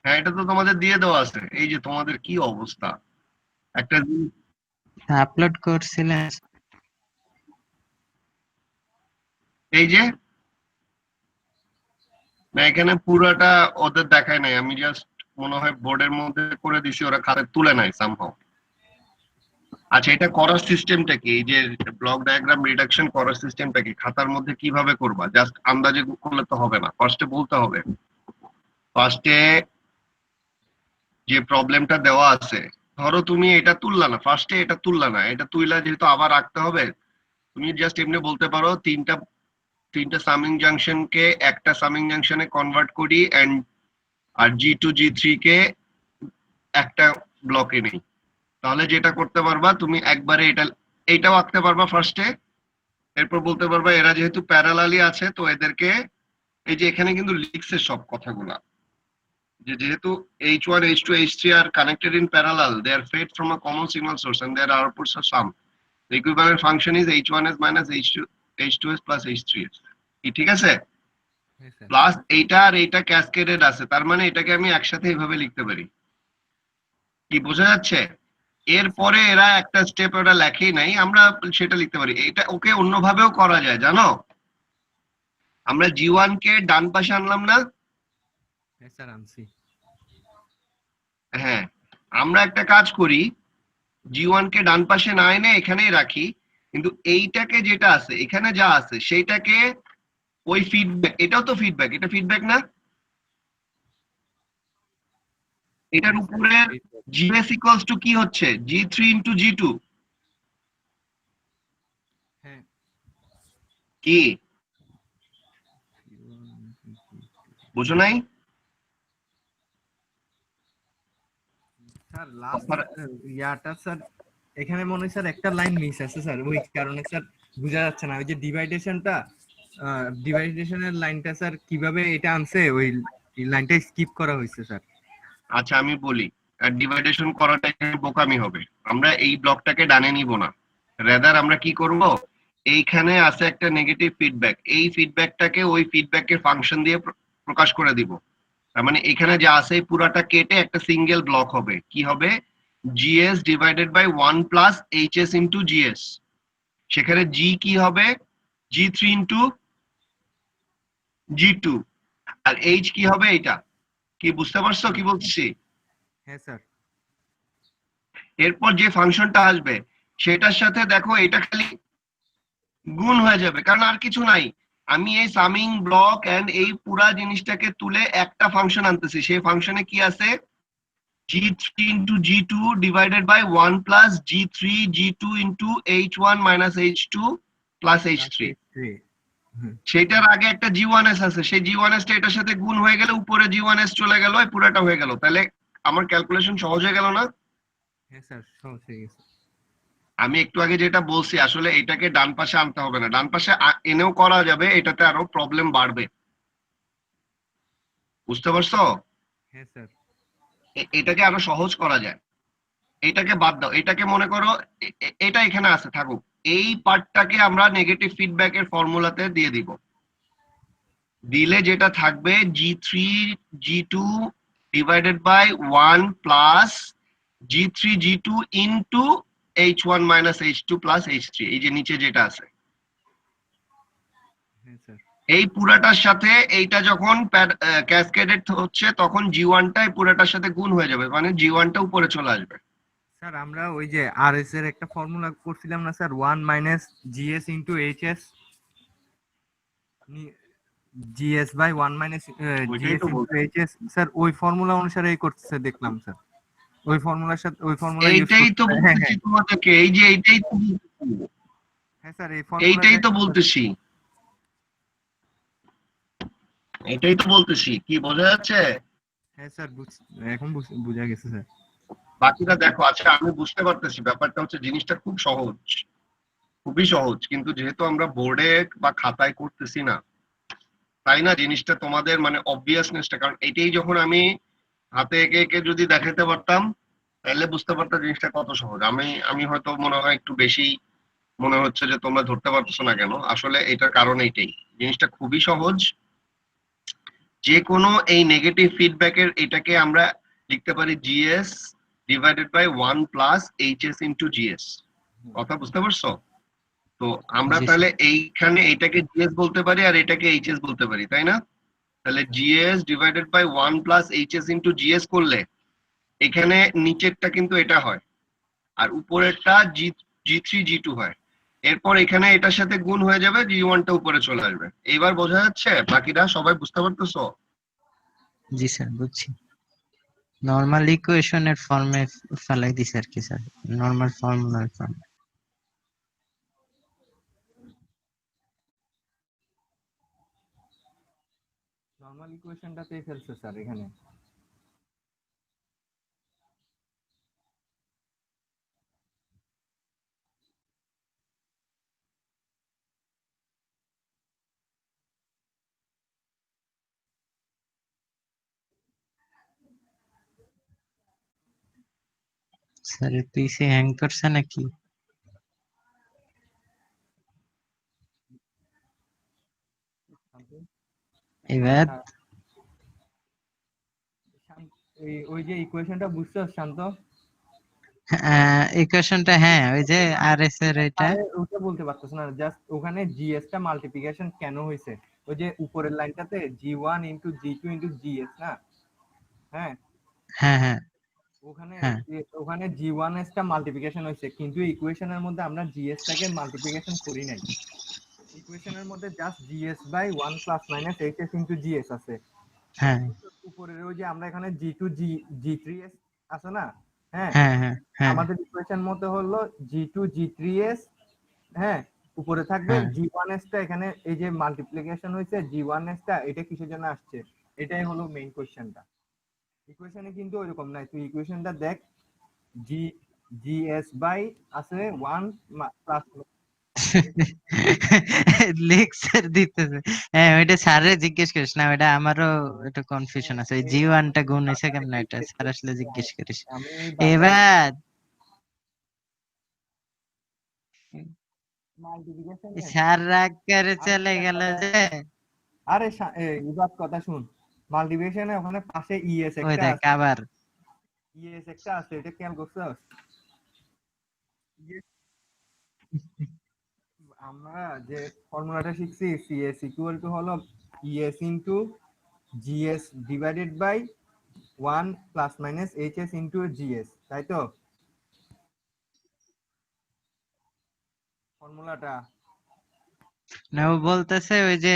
হ্যাঁ এটা তো তোমাদের দিয়ে দেওয়া আছে। এই যে তোমাদের কি অবস্থা, একটা আপলোড করছিলেন। এই যে না এখানে পুরোটা ওদের দেখায় নাই, আমি জাস্ট মনে হয় বোর্ডের মধ্যে করে দিছি, ওরা খাতে তুলে নাই সামহাউ। আচ্ছা এটা করার সিস্টেমটা কি? এই যে ব্লক ডায়াগ্রাম রিডাকশন করার সিস্টেমটা কি? খাতার মধ্যে কিভাবে করবা? জাস্ট আন্দাজে করলে তো হবে না, ফার্স্টে বলতে হবে। ফার্স্টে যে প্রবলেমটা দেওয়া আছে, ধরো তুমি এটা তুললা না, ফার্স্টে এটা তুললা না, এটা তুইলা যেহেতু আবার রাখতে হবে, তুমি জাস্ট এমনি বলতে পারো তিনটা সামিং জাংশনকে একটা সামিং জাংশনে কনভার্ট করি এন্ড আর G2 G3 কে একটা ব্লকে নেই। তাহলে যেটা করতে পারবা তুমি একবারে এইটাও আঁকতে পারবা ফার্স্টে। এরপর বলতে পারবা এরা যেহেতু প্যারালালি আছে তো এদেরকে, এই যে এখানে কিন্তু লিখছে সব কথাগুলা, যে যেহেতু H1 H2 H3 are connected in parallel, they are fed from a common signal source and their outputs are sum. The equivalent function is H1s minus H2s plus H3s. ঠিক আছে? হ্যাঁ স্যার। প্লাস এইটা আর এইটা ক্যাসকেডেড আছে, তার মানে এটাকে আমি একসাথে এইভাবে লিখতে পারি। কি বোঝা যাচ্ছে? এরপরে এরা একটা স্টেপ ওরা লেখেই নাই, আমরা সেটা লিখতে পারি। এটা ওকে অন্যভাবেও করা যায় জানো, আমরা G1 কে ডান পাশে আনলাম না? হ্যাঁ স্যার, আনছি। হ্যাঁ আমরা একটা কাজ করি, G1 কে ডান পাশে না এনে এখানেই রাখি, কিন্তু এইটাকে যেটা আছে এখানে যা আছে সেইটাকে ওই ফিডব্যাক, এটাও তো ফিডব্যাক, এটা ফিডব্যাক না? এটার উপরে GS ইকুয়ালস টু কি হচ্ছে? G3 into G2। হ্যাঁ। কি বুঝো নাই? স্যার লাস্ট ইয়াটা স্যার, এখানে মনে হয় স্যার একটা লাইন মিস আছে স্যার, ওই কারণে স্যার বোঝা যাচ্ছে না। ওই যে ডিভাইডেশনের লাইনটা স্যার কিভাবে এটা আনছে, ওই লাইনটা স্কিপ করা হয়েছে স্যার। আচ্ছা আমি বলি, আর ডিভাইডেশন করাটা এখানে বোকামি হবে। আমরা এই ব্লকটাকে ডানে নিব না, রেদার আমরা কি করব, এইখানে আছে একটা নেগেটিভ ফিডব্যাক, এই ফিডব্যাকটাকে ওই ফিডব্যাকের ফাংশন দিয়ে প্রকাশ করে দিব। তার মানে এখানে যা আছে এই পুরাটা কেটে একটা সিঙ্গেল ব্লক হবে। কি হবে? GS divided by 1 plus HS into GS। সেখানে G কি হবে? G3 ইন্টু G2 আর H কি হবে এটা কি বুঝতে পারছো কি বলছি? হ্যাঁ স্যার। এরপর যে ফাংশনটা আসবে সেটার সাথে দেখো এটা খালি গুণ হয়ে যাবে, কারণ আর কিছু নাই। আমি এই সামিং ব্লক এন্ড এই পুরা জিনিসটাকে তুলে একটা ফাংশন আনতেছি, সেই ফাংশনে কি আছে G3 into G2 divided by 1 plus G3 G2 into H1 minus H2 plus H3। সেটার আগে একটা G1s আছে, সেই G1s টা এটার সাথে গুণ হয়ে গেলে উপরে G1s চলে গেল, এই পুরাটা হয়ে গেল। তাহলে আমার ক্যালকুলেশন সহজ হয়ে গেল না? হ্যাঁ স্যার, সহজ হয়ে গেছে। আমি একটু আগে যেটা বলছি আসলে এটাকে ডান পাশে আনতে হবে না, ডান পাশে এনেও করা যাবে, এটাতে আরো প্রবলেম বাড়বে। বুঝতে পারছো? হ্যাঁ স্যার। এটাকে আরো সহজ করা যায়। এটাকে বাদ দাও, এটাকে মনে করো এটা এখানে আছে থাকুক, এই পার্টটাকে আমরা নেগেটিভ ফিডব্যাকের ফর্মুলাতে দিয়ে দিব। দিলে যেটা থাকবে G3 G2 divided by 1 plus G3 G2 into H1 minus H2 plus H3, এই যে নিচে যেটা আছে হ্যাঁ স্যার। এই পুরাটার সাথে এইটা যখন ক্যাসকেডেড হচ্ছে তখন G1 টা এই পুরাটার সাথে গুণ হয়ে যাবে, মানে G1 টা উপরে চলে আসবে। স্যার আমরা ওই যে আরএস এর একটা ফর্মুলা করছিলাম না sir, 1 minus G S into H S, G S by 1 minus ওইটাই জিএস তো ইনটু বলছি, এইচএস স্যার, ওই ফর্মুলা অনুসারে এই করতেছে দেখলাম স্যার। ওই ফর্মুলার সাথে ওই ফর্মুলা ইউজ এইটাই তো করতে, হ্যাঁ বলতেছি হ্যাঁ তোমাদেরকে, এই যে এইটাই তো বলতেছি, হ্যাঁ স্যার, এই এইটাই ফর্মুলাটা তো বলতেছি, এটাই তো বলতেছি, কি বোঝা যাচ্ছে? হ্যাঁ স্যার, এখন বোঝা গেছে স্যার। বাকিটা দেখো। আচ্ছা আমি বুঝতে পারতেছি, ব্যাপারটা হচ্ছে জিনিসটা খুব সহজ, খুবই সহজ, কিন্তু যেহেতু আমরা বোর্ডে বা খাতায় করতেছি না, তাই না জিনিসটা তোমাদের মানে অবভিয়াসনেসটা, কারণ এটাই যখন আমি হাতে এঁকে এঁকে যদি দেখাতে পারতাম তাহলে বুঝতে পারতাম জিনিসটা কত সহজ। আমি আমি হয়তো মনে হয় একটু বেশি মনে হচ্ছে যে তোমরা ধরতে পারতেছো না কেন, আসলে এটার কারণ এইটাই, জিনিসটা খুবই সহজ। যে কোনো এই নেগেটিভ ফিডব্যাকের এটাকে আমরা লিখতে পারি G S divided by 1 plus H S into G S. কথা বুঝতে পারছো? তো আমরা জি তাহলে স্যার। এইখানে এটাকে জিএস বলতে পারি আর এটাকে এইচএস বলতে পারি, তাই না? তাহলে G S divided by 1 plus H S into G S করলে এখানে নিচেরটা কিন্তু এটা হয় আর উপরেরটা জি3 জি2 হয়। এরপর এখানে এটার সাথে গুণ হয়ে যাবে, G1 টা উপরে চলে আসবে। এইবার বোঝা যাচ্ছে? বাকিটা সবাই বুঝতে পারতেছো? জি স্যার, বুঝছি। নর্মাল ইকুয়েশনের ফর্মে ফেলাই দিছে আর কি স্যার, নর্মাল ফর্মুলার ফর্মে। নরমাল ইকুয়েশনটাতে ফেলছে স্যার এখানে। স্যার পিসি হ্যাং করছে নাকি? এবার ওই যে ইকুয়েশনটা বুঝছো শান্ত? ইকুয়েশনটা, হ্যাঁ ওই যে আরএস এর এটা। আরে ওটা বলতে পারতেছ না, জাস্ট ওখানে জিএস টা মাল্টিপ্লিকেশন কেন হয়েছে, ওই যে উপরের লাইনটাতে জি1 ইনটু জি2 ইনটু জিএস না, হ্যাঁ হ্যাঁ হ্যাঁ ওখানে হ্যাঁ ওখানে জি1 এস টা মাল্টিপ্লিকেশন হয়েছে, কিন্তু ইকুয়েশনের মধ্যে আমরা জিএস টাকে মাল্টিপ্লিকেশন করি নাই। ইকুয়েশনের মধ্যে just G S by 1 plus minus HS into G S আছে। হ্যাঁ উপরের ওই যে আমরা এখানে জি2 জি3 এস আছে না, হ্যাঁ হ্যাঁ হ্যাঁ হ্যাঁ আমাদের ইকুয়েশন মতে হলো জি2 জি3 এস, হ্যাঁ উপরে থাকবে হ্যাঁ। জি1 এস টা, এখানে এই যে মাল্টিপ্লিকেশন হয়েছে জি1 এস টা, এটা কিসের জন্য আসছে, এটাই হলো মেইন কোশ্চেনটা। ইকুয়েশনে কিন্তু ওইরকম নাই, তুই ইকুয়েশনটা দেখ, জি জিএস বাই আছে 1 প্লাস লেকচার দিতেছে। হ্যাঁ ওইটা স্যারে জিজ্ঞেস করিস না, ওইটা আমারও একটু কনফিউশন আছে, ওই জি1 টা গুণ হয়েছে কেমন, এটা স্যার আসলে জিজ্ঞেস করিস। আমি বারবার এবার মাল্টিপ্লিকেশনে স্যার রাগ করে আরে চলে গেল যে। আরে ইবাদ কথা শুন, মাল্টিপ্লিকেশনে ওখানে পাশে ইএস ওই একটা দেখ আছে, আবার। ইএস একটা আছে, এটা খেয়াল করছস? আমরা যে ফর্মুলাটা শিখছি সিএস ইকুয়াল টু হলো ES into GS divided by 1 plus minus HS into GS, তাই তো ফর্মুলাটা? না, ও বলতেছে ওই যে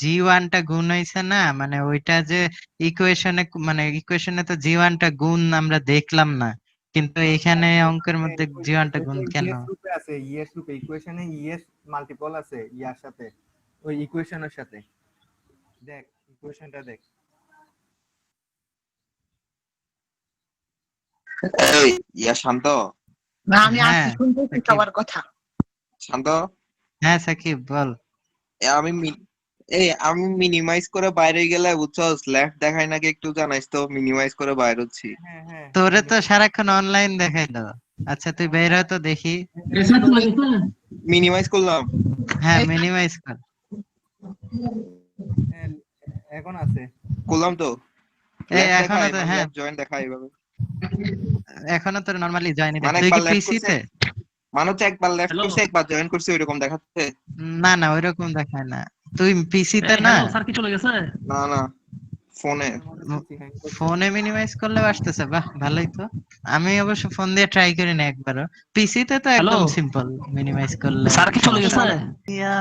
জি1 টা গুণ হইছে না, মানে ওইটা যে ইকুয়েশনে, মানে ইকুয়েশনে তো জি1 টা গুণ আমরা দেখলাম না, কিন্তু এখানে অঙ্কের মধ্যে জি1 টা গুণ কেন? ইএস রূপে আছে, ইএস রূপে ইকুয়েশনে ইএস মাল্টিপল আছে ইয়ার সাথে, ওই ইকুয়েশনের সাথে। দেখ ইকুয়েশনটা দেখ। এই শান্ত। না আমি হ্যাঁ আজকে শুনতেছি সাকিব, সবার কথা। শান্ত। হ্যাঁ সাকিব বল। এ আমি মি- আমি মিনিমাইজ করে বাইরে গেলে বুঝছস, লেফট দেখায় নাকি একটু জানাইস তো, মিনিমাইজ করে বাইরে হচ্ছি। হ্যাঁ হ্যাঁ তোরে তো সারাক্ষণ অনলাইন দেখাইলো। আচ্ছা তুই বের হ তো দেখি। মিনিমাইজ করলাম। হ্যাঁ মিনিমাইজ কর। হ্যাঁ, এখন আছে। করলাম তো। এই লেফট এখনো দেখায়, তো, মানে হ্যাঁ লেফট জয়েন দেখায় এইভাবে। এখনো তোর নরমালি জয়েন মানে তুই কি একবার লেফট পিসি করছে, তে? মানে হচ্ছে একবার লেফট করছে একবার জয়েন করছে ওইরকম দেখাচ্ছে। না না ওইরকম দেখায় না। তুই পিসি তে না? না না, ফোনে। ফোনে মিনিমাইজ করলেও আসতেছে, বাহ ভালোই তো। আমি অবশ্য ফোন দিয়ে ট্রাই করি না একবারও। পিসি তে তো একদম সিম্পল, মিনিমাইজ করলে সমস্যা নেই। ইয়া,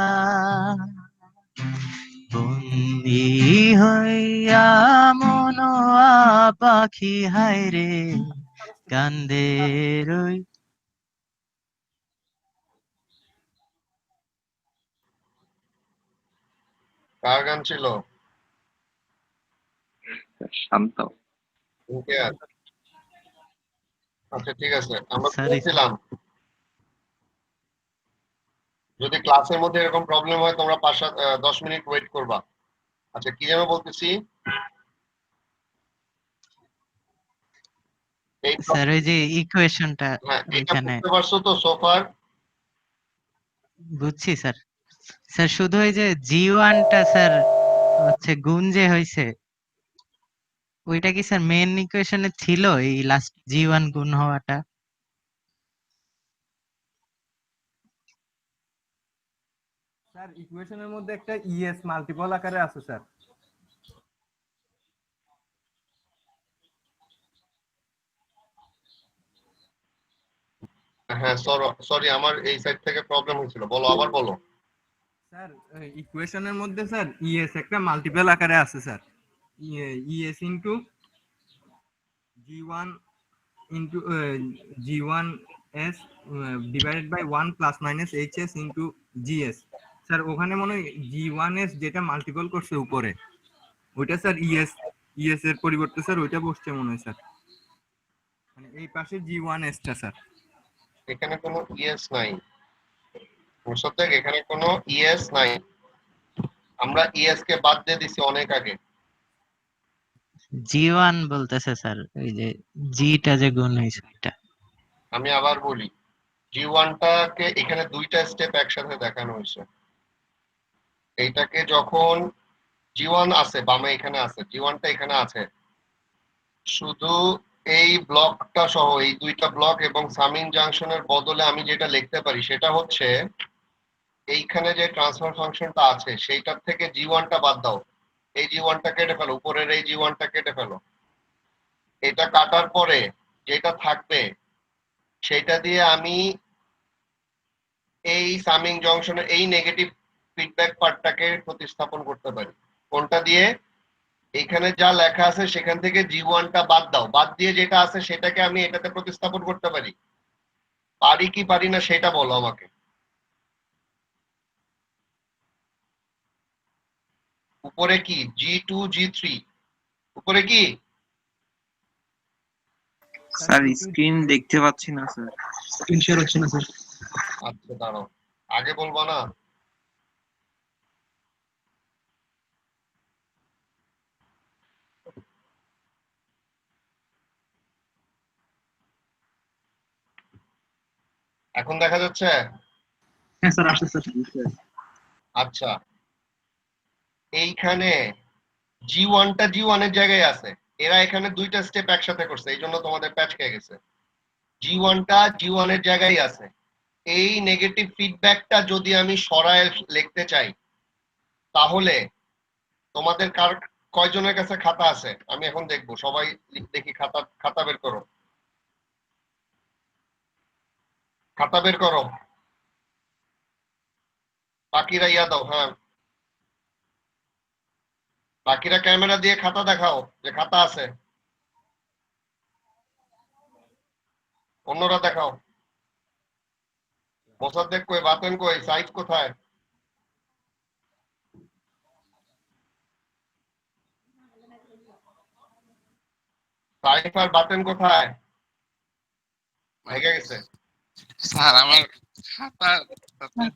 বন্দী হইয়া মনোয়া পাখি হায় রে, কান্দে রই। কার গান ছিল? শান্ত। ওকে, আচ্ছা ঠিক আছে, আমরা সরি বলছিলাম যদি ক্লাসের মধ্যে এরকম প্রবলেম হয় তোমরা 10 মিনিট ওয়েট করবা। আচ্ছা কি যেন বলতেছি, এই স্যার, ওই যে ইকুয়েশনটা হ্যাঁ এটা ওইখানে বুঝতে পারছো তো সোফার? বুঝছি স্যার। স্যার শুধু ওই যে জি1 টা স্যার হচ্ছে গুণ যে হয়েছে, ওইটা কি স্যার মেইন ইকুয়েশনে ছিল, এই লাস্ট জি1 গুণ হওয়াটা? স্যার ইকুয়েশনের মধ্যে একটা ইএস মাল্টিপল আকারে আছে স্যার। হ্যাঁ সরি আমার এই সাইড থেকে প্রবলেম হয়েছিল, বলো আবার বলো। স্যার ইকুয়েশনের মধ্যে স্যার ইএস একটা মাল্টিপল আকারে আছে sir. ES into G one into G one S divided by 1 plus minus HS into GS. Sir ওখানে মনে হয় জি1 এস যেটা মাল্টিপল করছে উপরে, ওইটা স্যার ইএস এর পরিবর্তে স্যার ওইটা বসছে মনে হয় স্যার, মানে এই পাশে জি1 এসটা স্যার। এখানে কোনো ইএস নাই, সত্যি এখানে কোনো ইএস নাই, আমরা ইএস কে বাদ দিয়ে দিছি অনেক আগে। জি1 বলতেছে স্যার, ওই যে জিটা যে গুণ হয়েছে ওইটা। আমি আবার বলি, জি1টাকে এখানে দুইটা স্টেপ একসাথে দেখানো হয়েছে। এইটাকে যখন জি1 আছে বামে, এখানে আছে জি1টা, এখানে আছে, শুধু এই ব্লকটা সহ এই দুইটা ব্লক এবং সামিং জাংশনের বদলে আমি যেটা লিখতে পারি সেটা হচ্ছে এইখানে যে ট্রান্সফার ফাংশনটা আছে সেইটার থেকে জি1টা বাদ দাও, এই জি1টা কেটে ফেলো, উপরের এই জি1টা কেটে ফেলো, এটা কাটার পরে যেটা থাকবে সেটা দিয়ে আমি এই সামিং জংশনের এই নেগেটিভ ফিডব্যাক পার্টটাকে প্রতিস্থাপন করতে পারি। কোনটা দিয়ে? এখানে যা লেখা আছে সেখান থেকে জি1টা বাদ দাও, বাদ দিয়ে যেটা আছে সেটাকে আমি এটাতে প্রতিস্থাপন করতে পারি। পারি কি পারি না সেটা বলো আমাকে। উপরে কি জি2 জি3, উপরে কি? স্যার স্ক্রিন দেখতে পাচ্ছি না স্যার। আচ্ছা দাঁড়াও, আগে বলবো না? এখন দেখা যাচ্ছে? হ্যাঁ স্যার আসছে স্যার। আচ্ছা, এইখানে জি1টা জি1 এর জায়গায় আছে, এরা এখানে দুইটা স্টেপ একসাথে করছে, এই জন্য তোমাদের প্যাচ খেয়ে গেছে। জি1টা জি1 এর জায়গায় আছে, এই নেগেটিভ ফিডব্যাকটা যদি আমি সরায় লিখতে চাই তাহলে তোমাদের কার কয়জনের কাছে খাতা আছে আমি এখন দেখবো, সবাই দেখি খাতা খাতা বের করো, খাতা বের করো, বাকিরা ইয়া দাও, হ্যাঁ বাকিরা ক্যামেরা দিয়ে খাতা দেখাও যে খাতা আছে, অন্যরা দেখাও। মোসাদ্দেক কই, বাতেন কই, সাইজ কোথায়? সাইফ আর বাতেন কোথায়? ভেঙে গেছে। স্যার আমার খাতা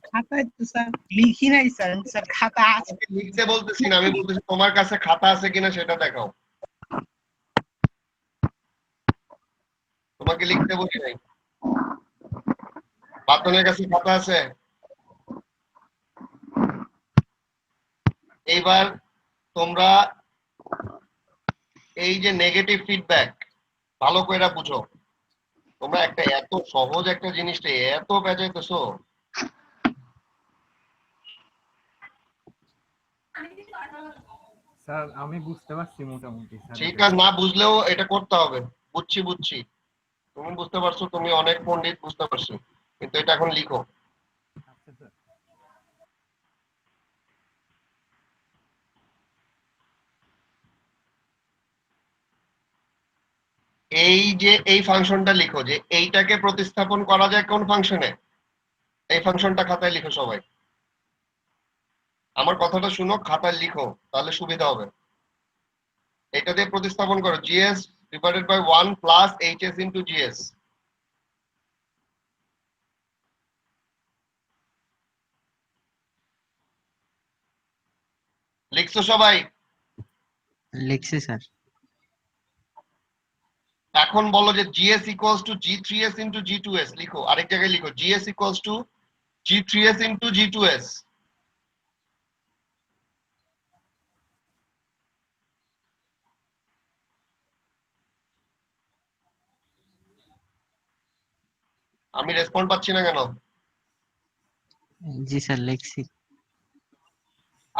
খাতায় তো স্যার লিখি নাই স্যার, স্যার খাতা আছে। আমাকে লিখতে বলতেছি না, আমি বলতেছি তোমার কাছে খাতা আছে কিনা সেটা দেখাও। তোমাকে লিখতে বলি নাই। বাতনের কাছে খাতা আছে? এইবার তোমরা এই যে নেগেটিভ ফিডব্যাক ভালো করে বুঝো। তোমরা একটা এত সহজ একটা জিনিসটা এত বেজাইতেছো। স্যার আমি বুঝতে পারছি মোটামুটি স্যার। সেটা না বুঝলেও এটা করতে হবে। বুঝছি বুঝছি, তুমি বুঝতে পারছো, তুমি অনেক পণ্ডিত, বুঝতে পারছো, কিন্তু এটা এখন লিখো। আচ্ছা স্যার। এই যে এই ফাংশনটা লিখো, যে এইটাকে প্রতিস্থাপন করা যায় কোন ফাংশনে, এই ফাংশনটা খাতায় লিখো সবাই। আমার কথাটা শুনো, খাতায় লিখো, তাহলে সুবিধা হবে। এটা দিয়ে প্রতিস্থাপন করো, GS divided by 1 plus H S into GS. লিখছো সবাই? লিখছি স্যার। এখন বলো যে জিএস ইকুয়ালস টু জি3এস ইনটু জি2এস, লিখো, আরেক জায়গায় লিখো জিএস ইকুয়ালস টু জি3এস ইনটু জি2এস। আমি রেসপন্ড পাচ্ছি না কেন? জি স্যার লিখছি।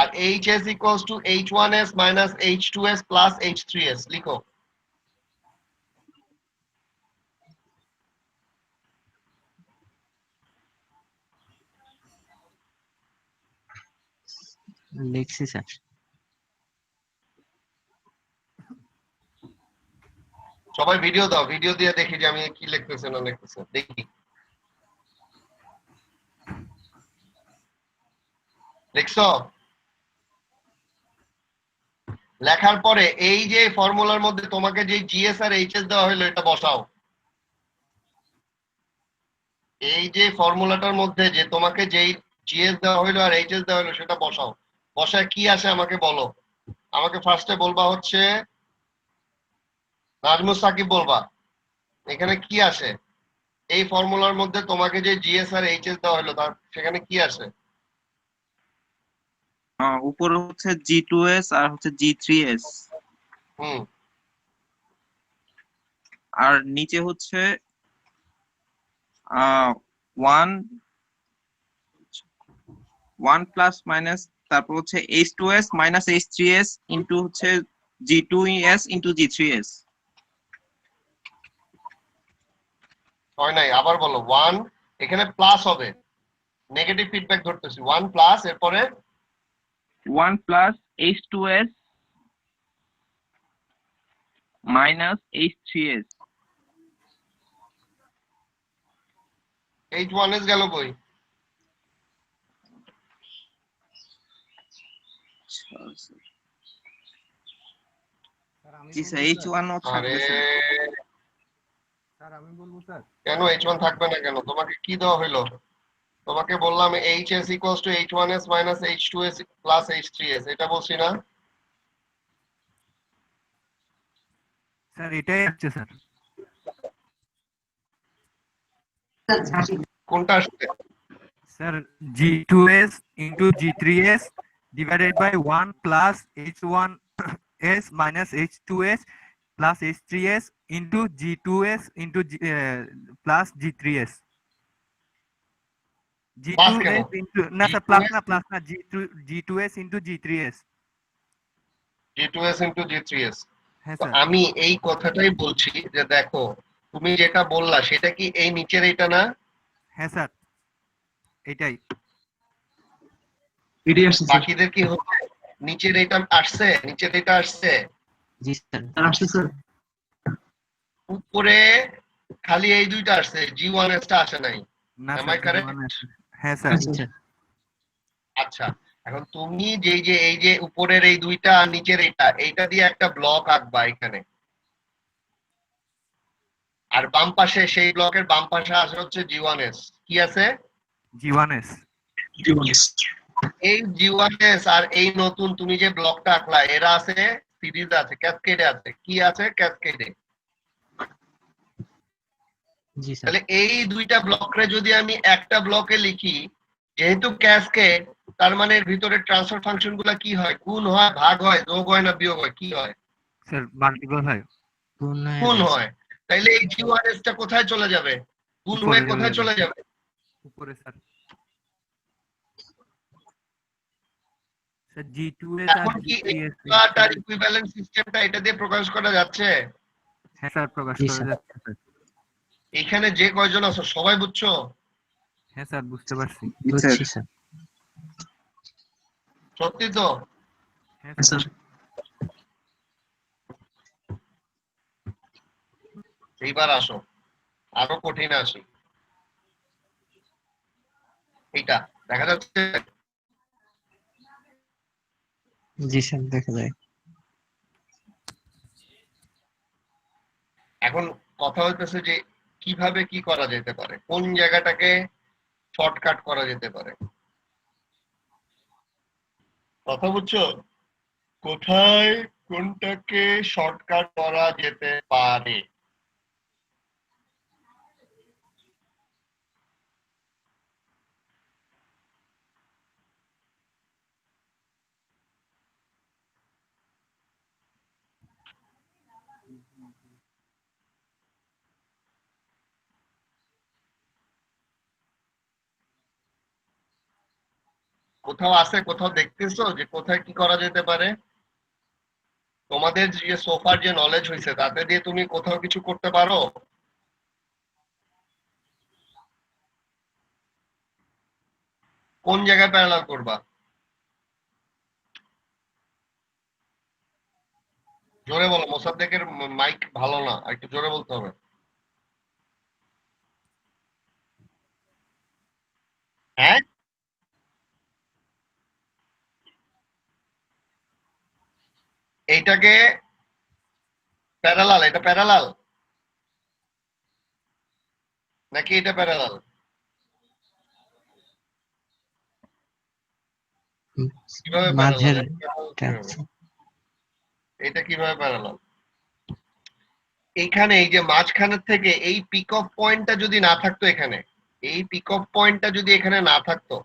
আর HS equals two এইচ1এস minus এইচ2এস plus এইচ3এস, লিখো। লিখছি স্যার। সবাই ভিডিও দাও, ভিডিও দিয়ে দেখি যে আমি কি লিখতেছে না লিখতেছে, দেখি। লিখছো? লেখার পরে এই যে ফর্মুলার মধ্যে তোমাকে যে জিএস আর এইচএস দেওয়া হলো এটা বসাও। এই যে ফর্মুলাটার মধ্যে যে তোমাকে যেই জিএস দেওয়া হলো আর এইচএস দেওয়া হলো সেটা বসাও। বসায় কি আসে আমাকে বলো। আমাকে ফার্স্টে বলবা হচ্ছে নাজমুস সাকিব, বলবা এখানে কি আসে। এই ফর্মুলার মধ্যে তোমাকে যে জিএস আর এইচএস দেওয়া হলো তার সেখানে কি আসে? উপরে হচ্ছে জি2এস আর হচ্ছে জি3এস, হুম, আর নিচে হচ্ছে 1 1 প্লাস মাইনাস, তারপর হচ্ছে H2S মাইনাস H3S ইন্টু হচ্ছে G2S ইন্টু G3S। হয় নাই, আবার বলো। 1 এখানে প্লাস হবে, নেগেটিভ ফিডব্যাক ধরতেছি। 1 প্লাস এরপরে 1 প্লাস H2S মাইনাস H3S। এইচ1এস গেল কই? স্যার আমি জি স্যার, বলবো স্যার। H1 ও আরে থাকবে স্যার। স্যার আমি বলবো স্যার। কেন এইচ1 থাকবে না কেন? তোমাকে কি দেওয়া হলো? তোমাকে বললাম HS equals two এইচ1এস minus এইচ2এস plus এইচ3এস, এটা বলছি না? স্যার এটাই আসছে স্যার। কোনটা আসছে? Sir G2S into G3S divided by 1 plus H1S minus H2S plus H3S into G2S into plus G3S. Plus কেন? G2S into না স্যার, প্লাস না G2S into G3S। G2S into G3S। হ্যাঁ তো স্যার, আমি এই কথাটাই বলছি যে দেখো তুমি যেটা বললা সেটা কি এই নিচের এটা না? হ্যাঁ স্যার, এটাই। এটাই আসছে স্যার। বাকিদের কি হচ্ছে? নিচের এটা আসছে, নিচের এটা আসছে, জি স্যার। স্যার আসছে স্যার। উপরে খালি এই দুইটা আসছে, G1S টা আসে নাই। না Am স্যার, I correct? জীবনে আছে। হ্যাঁ স্যার, হ্যাঁ জি স্যার। স্যার। আচ্ছা, এখন তুমি এই যে উপরের এই দুইটা আর নিচের এইটা দিয়ে একটা ব্লক আঁকবা এখানে, আর বাম পাশে সেই ব্লকের বাম পাশে আসে হচ্ছে G1S। কি আছে? জীবনেস। জীবনেস। এই G1S আর এই নতুন তুমি যে ব্লকটা আঁকলা এরা আছে সিরিজ আছে, ক্যাসকেডে আছে। কি আছে? ক্যাসকেডে। জি স্যার। তাহলে এই দুইটা ব্লকরে যদি আমি একটা ব্লকে লিখি, যেহেতু ক্যাসকেড, তার মানে এর ভিতরে ট্রান্সফার ফাংশন গুলা কি হয়? গুণ হয়, ভাগ হয়, যোগ হয় না বিয়োগ হয়? কি হয়? স্যার মাল্টিপল হয়। গুণ হয়ে গুণ যায়। হয়। তাইলে এই G1S টা কোথায় চলে যাবে? গুণ উপরে হয়ে চলে কোথায় যাবে। চলে যাবে? উপরে স্যার। স্যার G2S আর এখন কি এই G3S। তার ইকুইভ্যালেন্ট সিস্টেমটা এটা দিয়ে প্রকাশ করা যাচ্ছে? হ্যাঁ স্যার, প্রকাশ জি করা স্যার। যাচ্ছে স্যার। এখানে যে কয়জন আছো সবাই বুঝছো? হ্যাঁ স্যার, বুঝতে পারছি। বুঝছি স্যার। সত্যি তো? হ্যাঁ হ্যাঁ স্যার। স্যার। এইবার আসো, আরো কঠিন আসি। এইটা দেখা যাচ্ছে? জি স্যার, দেখা যায়। এখন কথা হইতেছে যে কিভাবে কি করা যেতে পারে, কোন জায়গাটাকে শর্টকাট করা যেতে পারে। কথা বুঝছো? কোথায় কোনটাকে শর্টকাট করা যেতে পারে? কোথাও আছে, কোথাও দেখতেছো যে কোথায় কি করা যেতে পারে? তোমাদের যে সোফার যে নলেজ হয়েছে তাতে দিয়ে তুমি কোথাও কিছু করতে পারো? কোন জায়গায় প্যারালাল করবা? জোরে বলো, মোসাদ্দেকের মাইক ভালো না, আর একটু জোরে বলতে হবে। হ্যাঁ, এইটাকে প্যারালাল, এটা প্যারালাল নাকি এটা প্যারালাল? কিভাবে প্যারালাল? মাঝের টা আছে। এটা কিভাবে প্যারালাল? এইখানে এই যে মাঝখানের থেকে এই পিক অফ পয়েন্টটা যদি না থাকতো এখানে, এই পিক অফ পয়েন্টটা যদি এখানে না থাকতো,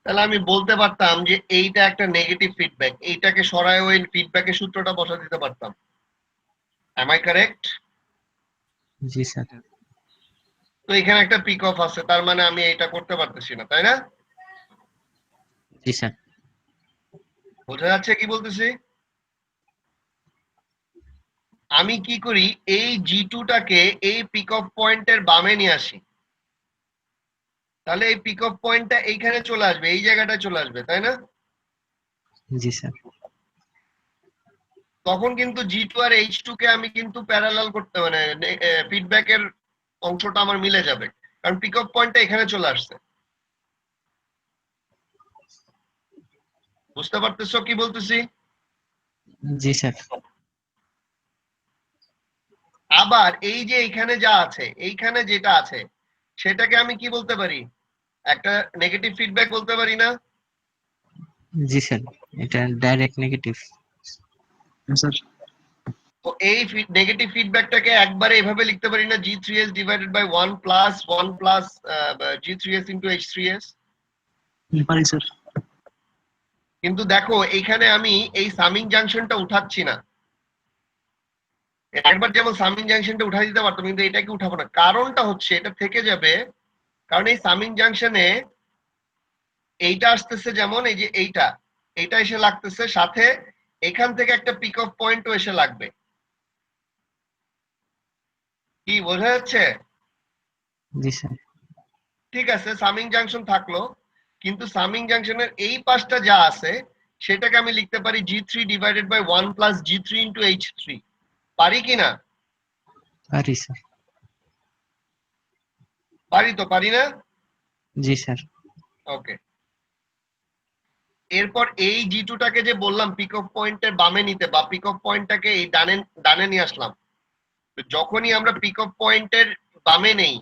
তাহলে আমি বলতে পারতাম যে এইটা একটা নেগেটিভ ফিডব্যাক, এইটাকে সরায় ওই ফিডব্যাকের সূত্রটা বসা দিতে পারতাম। Am I correct? জি স্যার। তো এখানে একটা পিক অফ আছে, তার মানে আমি এইটা করতে পারতেছি না, তাই না? জি স্যার। বোঝা যাচ্ছে কি বলতেছি? আমি কি করি, এই G2টাকে এই পিক অফ পয়েন্টের বামে নিয়ে আসি, তাহলে এই পিক অফ পয়েন্টটা এইখানে চলে আসবে, এই জায়গাটায় চলে আসবে, তাই না? জি স্যার। তখন কিন্তু G2 আর H2 কে আমি কিন্তু প্যারালাল করতে, মানে ফিডব্যাকের অংশটা আমার মিলে যাবে, কারণ পিক অফ পয়েন্টটা এখানে চলে আসছে। বুঝতে পারতেছো কি বলতেছি? জি স্যার। আবার এই যে এইখানে যা আছে, এইখানে যেটা আছে সেটাকে আমি কি বলতে পারি? একটা নেগেটিভ ফিডব্যাক বলতে পারি না? জি স্যার, এটা ডাইরেক্ট নেগেটিভ। হ্যাঁ স্যার। তো এই নেগেটিভ ফিডব্যাকটাকে একবারে এভাবে লিখতে পারি না, G3S divided by 1 plus G3S into H3S? পারি স্যার। কিন্তু দেখো এইখানে আমি এই সামিং জাংশনটা উঠাচ্ছি না। একবার যেমন সামিং জাংশনটা উঠাই দিতে পারতাম, কিন্তু এটাকে উঠাবো না। কারণটা হচ্ছে এটা থেকে যাবে, কারণ এই সামিং জাংশনে এইটা আসতেছে, যেমন এই যে এইটা, এটা এসে লাগতেছে, সাথে এখান থেকে একটা পিক অফ পয়েন্টও এসে লাগবে। কি বোঝা যাচ্ছে? জি স্যার। ঠিক আছে, সামিং জাংশন থাকলো, কিন্তু সামিং জাংশনের এই পাশটা যা আছে সেটাকে আমি লিখতে পারি G3 divided by 1 plus G3 into H3। পারি কিনা? পারি স্যার। পারি তো, পারি না? জি স্যার। ওকে। এরপর এই G2 টাকে যে বললাম পিক অফ পয়েন্টের বামে নিতে, বা পিক অফ পয়েন্টটাকে এই ডানে নিয়ে আসলাম। তো যখনই আমরা পিক অফ পয়েন্টের বামে নেই,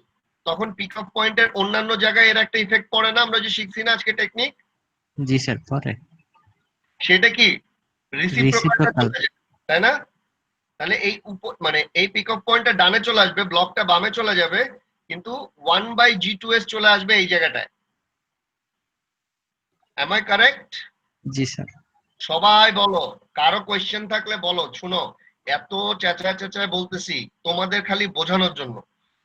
তখন পিক অফ পয়েন্টের অন্যান্য জায়গায় এর একটা ইফেক্ট পড়ে না? আমরা যে শিখছি না আজকে টেকনিক, জি স্যার পরে। সেটা কি রিসিপ্রোকালটা রিসিপ্রোকাল। চলে যাবে, তাই না? তাহলে এই মানে এই পিক অফ পয়েন্টটা ডানে চলে আসবে, ব্লকটা বামে চলে যাবে, কিন্তু 1/G2s চলে আসবে এই জায়গাটায়। Am I correct? জি স্যার। সবাই বলো, কারো কোয়েশ্চেন থাকলে বলো। শুনো, এত চেঁচায় বলতেছি তোমাদের খালি বোঝানোর জন্য,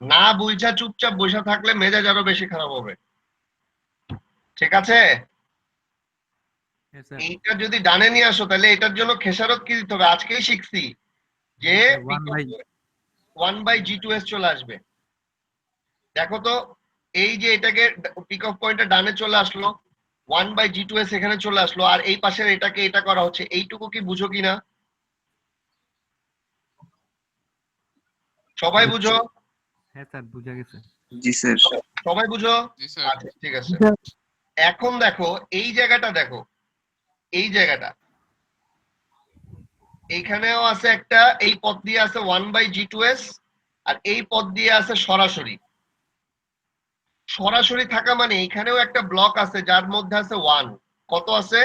না বুঝা চুপচাপ বসে থাকলে মেজাজ আরো বেশি খারাপ হবে। ঠিক আছে? হ্যাঁ স্যার। এইটা যদি ডানে নিয়ে আসো, তাহলে এটার জন্য খেসারত কি দিতে হবে? আজকেই শিখছি যে 1/G2s চলে আসবে। দেখো তো, এই যে এটাকে পিক অফ পয়েন্টটা ডানে চলে আসলো, 1/G2s এখানে চলে আসলো, আর এই পাশের এটাকে এটা করা হচ্ছে, এইটুকু কি বুঝো কিনা? সবাই বুঝো? হ্যাঁ স্যার, বুঝা গেছে। জি স্যার। সবাই বুঝো? জি স্যার। আচ্ছা ঠিক আছে। এখন দেখো এই জায়গাটা, দেখো এই জায়গাটা, এইখানেও আছে একটা, এই পথ দিয়ে আছে 1/G2s, আর এই পথ দিয়ে আছে সরাসরি। সরাসরি থাকা মানে এখানেও একটা ব্লক আছে যার মধ্যে আছে 1। কত আছে?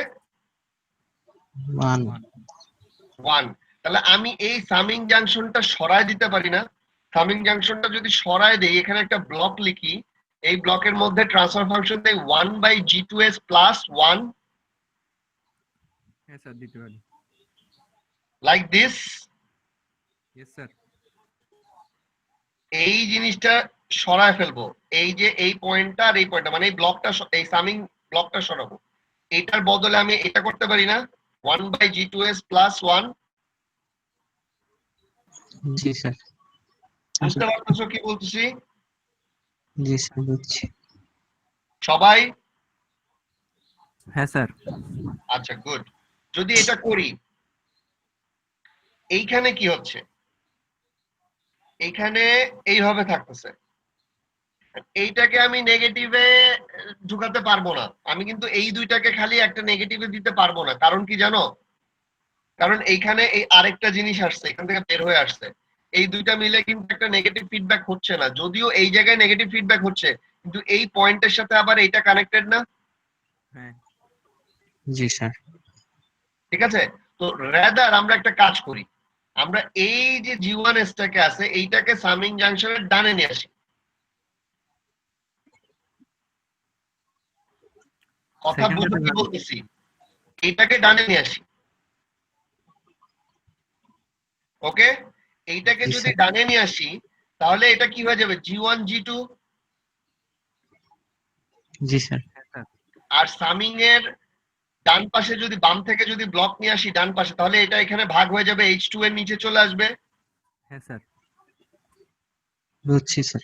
1। 1। তাহলে আমি এই সামিং জাংশনটা সরায় দিতে পারি না? সামিং জাংশনটা যদি সরায় দেই, এখানে একটা ব্লক লিখি, এই ব্লকের মধ্যে ট্রান্সফার ফাংশন দেই 1/G2s প্লাস 1, হ্যাঁ স্যার, দিতে পারি। Like this. Yes sir. এই জিনিসটা সরায় ফেলবো, এই যে এই পয়েন্টটা আর এই পয়েন্টটা, মানে এই ব্লকটা, এই সামিং ব্লকটা সরাবো। এটার বদলে আমি এটা করতে পারি না? 1/G2s plus 1। জি স্যার। বুঝতে পারতেছো কি বলতেছি? জি স্যার বুঝছি। সবাই? হ্যাঁ স্যার। আচ্ছা গুড। যদি এটা করি, এইখানে কি হচ্ছে? এইখানে এইভাবে থাকতেছে, এইটাকে আমি নেগেটিভে ঢুকাতে পারবো না। আমি কিন্তু এই দুইটাকে খালি একটা নেগেটিভে দিতে পারবো না। কারণ কি জানো? কারণ এইখানে এই আরেকটা জিনিস আসছে, এখান থেকে বের হয়ে আসছে, এই দুইটা মিলে কিন্তু একটা নেগেটিভ ফিডব্যাক হচ্ছে না। যদিও এই জায়গায় নেগেটিভ ফিডব্যাক হচ্ছে, কিন্তু এই পয়েন্টের সাথে আবার এইটা কানেক্টেড না। হ্যাঁ। জি স্যার। ঠিক আছে? তো রাদার আমরা একটা কাজ করি, আমরা এই যে G1s টাকে আছে, এইটাকে সামিং জাংশনের ডানে নিয়ে আসি। কথা বুঝো কি বলতেছি? এইটাকে ডানে নিয়ে আসি। ওকে? এইটাকে জি যদি স্যার। ডানে নিয়ে আসি, তাহলে এটা কি হয়ে যাবে? G1 G2। জি স্যার। হ্যাঁ স্যার। আর সামিং এর ডান পাশে যদি, বাম থেকে যদি ব্লক নিয়ে আসি ডান পাশে, তাহলে এটা এখানে ভাগ হয়ে যাবে, H2 এর নিচে চলে আসবে। হ্যাঁ স্যার। বুঝছি স্যার।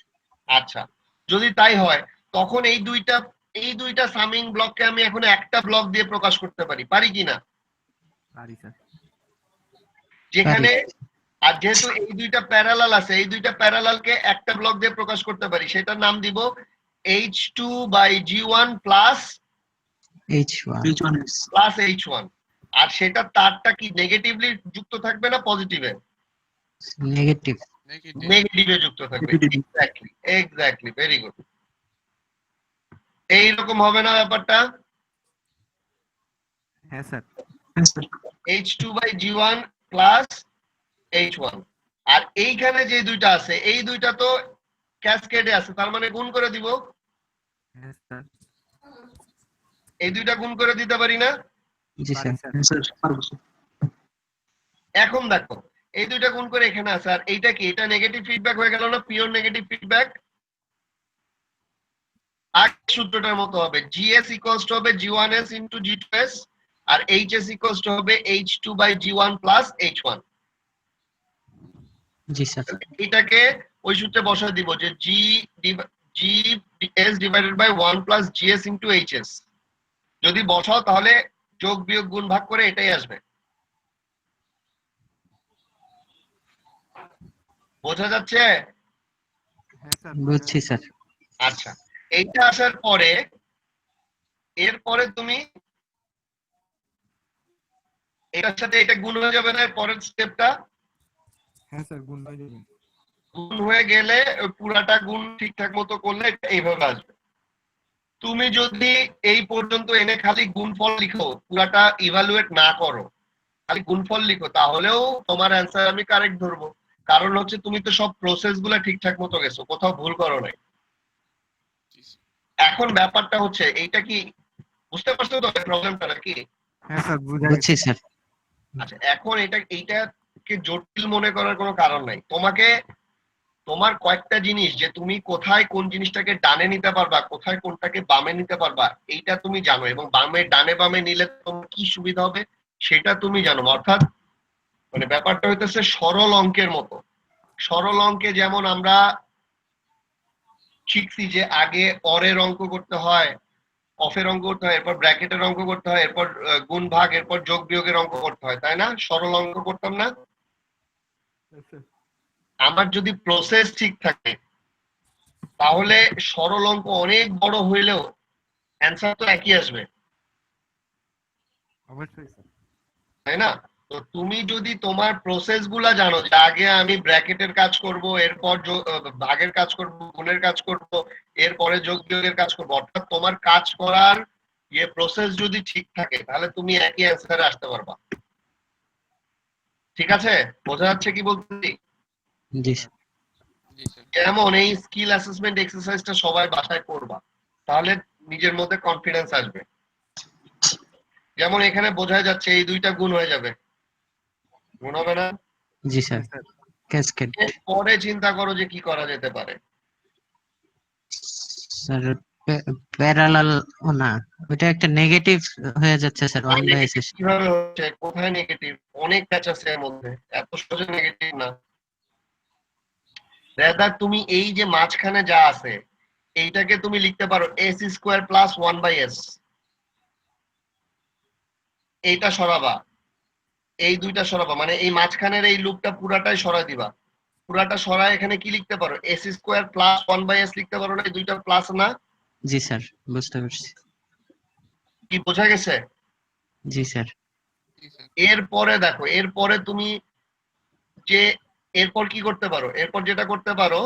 আচ্ছা, যদি তাই হয়, তখন এই দুইটা সামিং ব্লককে আমি এখন একটা ব্লক দিয়ে প্রকাশ করতে পারি। পারি কিনা? পারি স্যার। যেখানে, আর যেহেতু এই দুইটা প্যারালাল আছে, এই দুইটা প্যারালালকে একটা ব্লক দিয়ে প্রকাশ করতে পারি, সেটার নাম দিব H2/G1 প্লাস H1। H1। আর সেটা তারটা কি নেগেটিভলি যুক্ত থাকবে না পজিটিভে? নেগেটিভ। নেগেটিভ। নেগেটিভে যুক্ত থাকবে। Exactly, exactly, very good. এইরকম হবে না ব্যাপারটা? হ্যাঁ স্যার। H2/G1 plus H1। আর এইখানে যে দুইটা আছে, এই দুইটা তো ক্যাসকেডে আছে, তার মানে গুণ করে দিব। হ্যাঁ স্যার। এই দুইটা গুণ করে দিতে পারি না? জি পারি স্যার। স্যার। এখন দেখো, এই দুইটা গুণ করে এখানে আছে, আর এইটা কি? এটা নেগেটিভ ফিডব্যাক হয়ে গেল না? Pure negative feedback. আর সূত্রটার মতো হবে, GS ইকুয়ালস টু হবে G1s ইনটু G2s আর এইচএস ইকুয়ালস টু হবে h2/g1 প্লাস h1। জি স্যার। এটাকে ওই সূত্রে বসায় দিব যে gs divided by 1 plus gs into hs। যদি বসাও তাহলে যোগ বিয়োগ গুণ ভাগ করে এটাই আসবে। বোঝা যাচ্ছে? হ্যাঁ স্যার বুঝছি স্যার। আচ্ছা, এইটা আসার পরে এরপরে তুমি এটার সাথে এটা গুণ হয়ে যাবে না, পরের স্টেপটা হ্যাঁ স্যার গুণ হয়ে যাবে। গুণ হয়ে গেলে ওই পুরাটা গুণ ঠিকঠাক মতো করলে এটা এইভাবে আসবে। তুমি যদি এই পর্যন্ত এনে খালি গুণফল লিখো, পুরাটা ইভালুয়েট না করো, খালি গুণফল লিখো, তাহলেও তোমার অ্যান্সার আমি কারেক্ট ধরবো। কারণ হচ্ছে তুমি তো সব প্রসেস গুলা ঠিকঠাক মতো গেছো, কোথাও ভুল করো নাই। এখন ব্যাপারটা হচ্ছে এইটা কি বুঝতে পারছো তো প্রবলেমটা নাকি? হ্যাঁ স্যার বুঝা বুঝছি গেছে। স্যার। আচ্ছা, এখন এইটাকে জটিল মনে করার কোনো কারণ নাই। তোমাকে তোমার কয়েকটা জিনিস যে তুমি কোথায় কোন জিনিসটাকে ডানে নিতে পারবা, কোথায় কোনটাকে বামে নিতে পারবা, এইটা তুমি জানো, এবং ডানে বামে নিলে তোমার কি সুবিধা হবে সেটা তুমি জানো। অর্থাৎ মানে ব্যাপারটা হইতেছে সরল অঙ্কের মতো। সরল অঙ্কে যেমন আমরা শিখছি যে আগে অরের অঙ্ক করতে হয়, অফের অঙ্ক করতে হয়, এরপর ব্র্যাকেটের অঙ্ক করতে হয়, এরপর গুণ ভাগ, এরপর যোগ বিয়োগের অঙ্ক করতে হয়, তাই না? সরল অঙ্ক করতাম না? আমার যদি প্রসেস ঠিক থাকে তাহলে সরল অঙ্ক অনেক বড় হইলেও অ্যান্সার তো একই আসবে, অবশ্যই স্যার। তাই না? তো তুমি যদি তোমার প্রসেস গুলা জানো যে আগে আমি ব্র্যাকেটের কাজ করব, এরপর ভাগের কাজ করব, গুণের কাজ করব, এরপরে যোগ বিয়োগের কাজ করব, অর্থাৎ তোমার কাজ করার প্রসেস যদি ঠিক থাকে তাহলে তুমি একই অ্যান্সারে আসতে পারবা। ঠিক আছে? বোঝা যাচ্ছে কি বলতেছি? জি স্যার। জি স্যার। যেমন এই স্কিল অ্যাসেসমেন্ট এক্সারসাইজটা সবাই বাসায় করবা, তাহলে নিজের মধ্যে কনফিডেন্স আসবে। যেমন এখানে বোঝা যাচ্ছে এই দুইটা গুণ হয়ে যাবে, গুণ হবে না? জি স্যার। ক্যাসকেড। পরে চিন্তা করো যে কি করা যেতে পারে। স্যার প্যারালাল ও না, ওটা একটা নেগেটিভ হয়ে যাচ্ছে স্যার 1/s। কিভাবে হচ্ছে, কোথায় নেগেটিভ? অনেক প্যাচ আছে এর মধ্যে, এত সহজে নেগেটিভ না। রাদার তুমি এই যে মাঝখানে যা আছে এইটাকে তুমি লিখতে পারো s স্কয়ার প্লাস 1/s। এইটা সরাবা, এই দুইটা সরাবা, মানে এই মাঝখানের এই লুপটা পুরাটাই সরাই দিবা। পুরাটা সরায় এখানে কি লিখতে পারো? s স্কয়ার প্লাস 1/s লিখতে পারো না? এই দুইটা প্লাস না? জি স্যার, বুঝতে পারছি। কি বোঝা গেছে? জি স্যার। জি স্যার। এরপরে দেখো, এরপরে তুমি যে এরপর কি করতে পারো? এরপর যেটা করতে পারো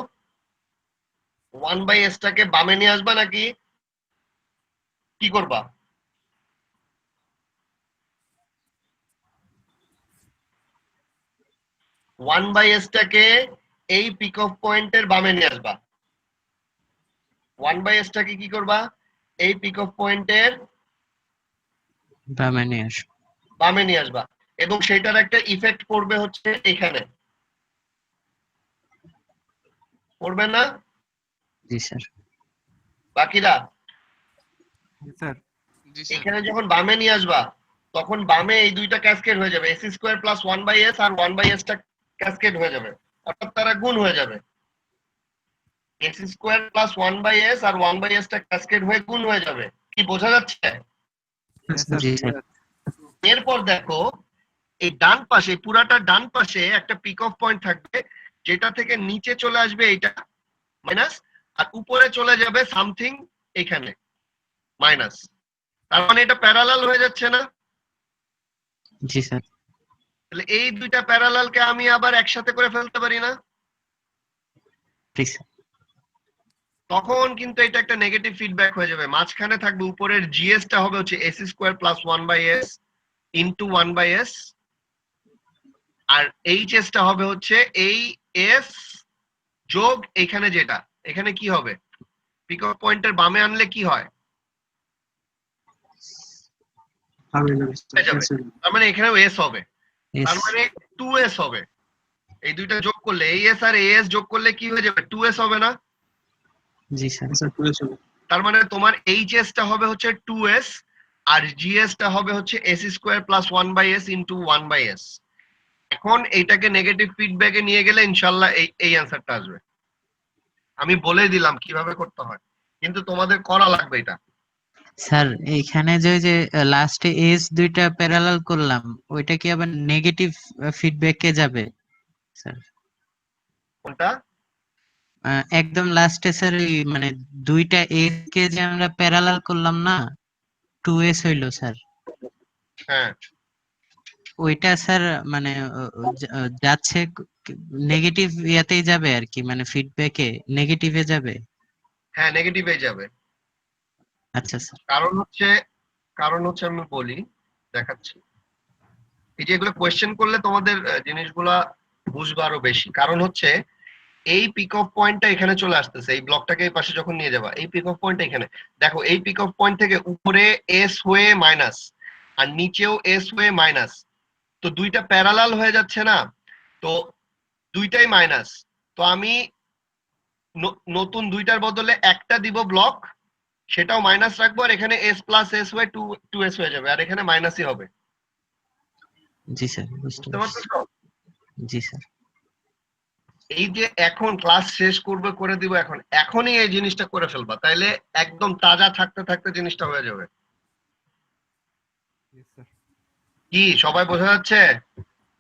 1/s টাকে বামে নিয়ে আসবা নাকি কি করবা? 1/s টাকে এই পিক অফ পয়েন্টের বামে নিয়ে আসবা। 1/s টাকে কি করবা? এই পিক অফ পয়েন্টের বামে নিয়ে আসো। বামে নিয়ে আসবা, এবং সেটার একটা ইফেক্ট পড়বে হচ্ছে এখানে, পড়বে না? জি স্যার। বাকিরা স্যার জি স্যার। এখানে যখন বামে নিয়ে আসবা তখন বামে এই দুইটা ক্যাসকেড হয়ে যাবে, s স্কয়ার প্লাস 1/s আর 1/s টা ক্যাসকেড হয়ে যাবে, অর্থাৎ তারা গুণ হয়ে যাবে। s স্কয়ার প্লাস 1/s আর 1/s টা ক্যাসকেড হয়ে গুণ হয়ে যাবে। কি বোঝা যাচ্ছে? জি স্যার। এরপর দেখো এই ডান পাশে, পুরাটা ডান পাশে একটা পিক অফ পয়েন্ট থাকবে, যেটা থেকে নিচে চলে আসবে এইটা মাইনাস, আর উপরে চলে যাবে সামথিং এখানে মাইনাস। তার মানে এটা প্যারালাল হয়ে যাচ্ছে না? জি স্যার। তাহলে এই দুইটা প্যারালালকে আমি আবার একসাথে করে ফেলতে পারি না? প্লিজ। তখন কিন্তু এটা একটা নেগেটিভ ফিডব্যাক হয়ে যাবে। মাঝখানে থাকবে উপরের জিএস টা হবে হচ্ছে s square plus 1/s into 1/s, আর এইচএস টা হবে হচ্ছে এই s যোগ এখানে যেটা, এখানে কি হবে? পিক অফ পয়েন্টের বামে আনলে কি হয়? হয়ে যাবে। তার মানে এখানেও s হবে, তার মানে 2s হবে। এই দুইটা যোগ করলে এই s আর as যোগ করলে কি হয়ে যাবে? 2s হবে না? জি স্যার। স্যার 2s হবে। তার মানে তোমার এইচএস টা হবে হচ্ছে 2s, আর জিএস টা হবে হচ্ছে S square plus 1/s into 1/s। এখন এইটাকে নেগেটিভ ফিডব্যাকে নিয়ে গেলে ইনশাল্লাহ এই অ্যান্সারটা আসবে। আমি বলে দিলাম কিভাবে করতে হয়, কিন্তু তোমাদের করা লাগবে এটা। স্যার এইখানে যে লাস্টে এস দুইটা প্যারালাল করলাম, ওইটা কি আবার নেগেটিভ ফিডব্যাকে যাবে স্যার? কোনটা? একদম লাস্টে স্যার মানে দুইটা এস কে যে আমরা প্যারালাল করলাম না, 2s হইলো স্যার, হ্যাঁ ওইটা স্যার মানে যাচ্ছে নেগেটিভ ইয়াতেই যাবে আর কি, মানে ফিডব্যাকে নেগেটিভে যাবে। হ্যাঁ, নেগেটিভে যাবে। আচ্ছা স্যার। কারণ হচ্ছে আমি বলি, দেখাচ্ছি। এই যে এগুলো কোয়েশ্চেন করলে তোমাদের জিনিসগুলা বুঝবে আরো বেশি। কারণ হচ্ছে এই পিক অফ পয়েন্টটা এখানে চলে আসতেছে, এই ব্লকটাকে এই পাশে যখন নিয়ে যাবা, এই পিক অফ পয়েন্টটা এখানে। দেখো এই পিক অফ পয়েন্ট থেকে উপরে এস হয়ে মাইনাস আর নিচেও এস হয়ে মাইনাস, তো দুইটা প্যারালাল হয়ে যাচ্ছে না, তো দুইটাই মাইনাস। তো আমি নতুন দুইটার বদলে একটা দিব ব্লক, সেটাও মাইনাস রাখবো, আর এখানে এস প্লাস এস হয়ে 2s হয়ে যাবে, আর এখানে মাইনাসই হবে। জি স্যার, বুঝতে বুঝতে পারছি। পারছো? জি স্যার। এই যে এখন ক্লাস শেষ করবে করে দিব, এখনই এই জিনিসটা করে ফেলবা, তাইলে একদম তাজা থাকতে থাকতে জিনিসটা হয়ে যাবে। Yes, sir. কি সবাই বোঝা যাচ্ছে?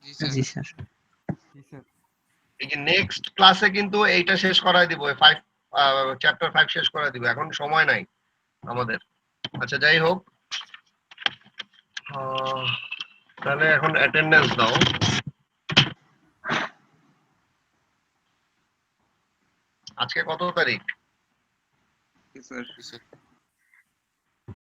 জি স্যার। জি স্যার। Yes, sir. এই যে নেক্সট ক্লাসে কিন্তু এইটা শেষ করাই দিব, 5 চ্যাপ্টার 5 শেষ করাই দিব, এখন সময় নাই আমাদের। আচ্ছা যাই হোক, তাহলে এখন অ্যাটেন্ডেন্স দাও। আজকে কত তারিখ? স্যার জি স্যার।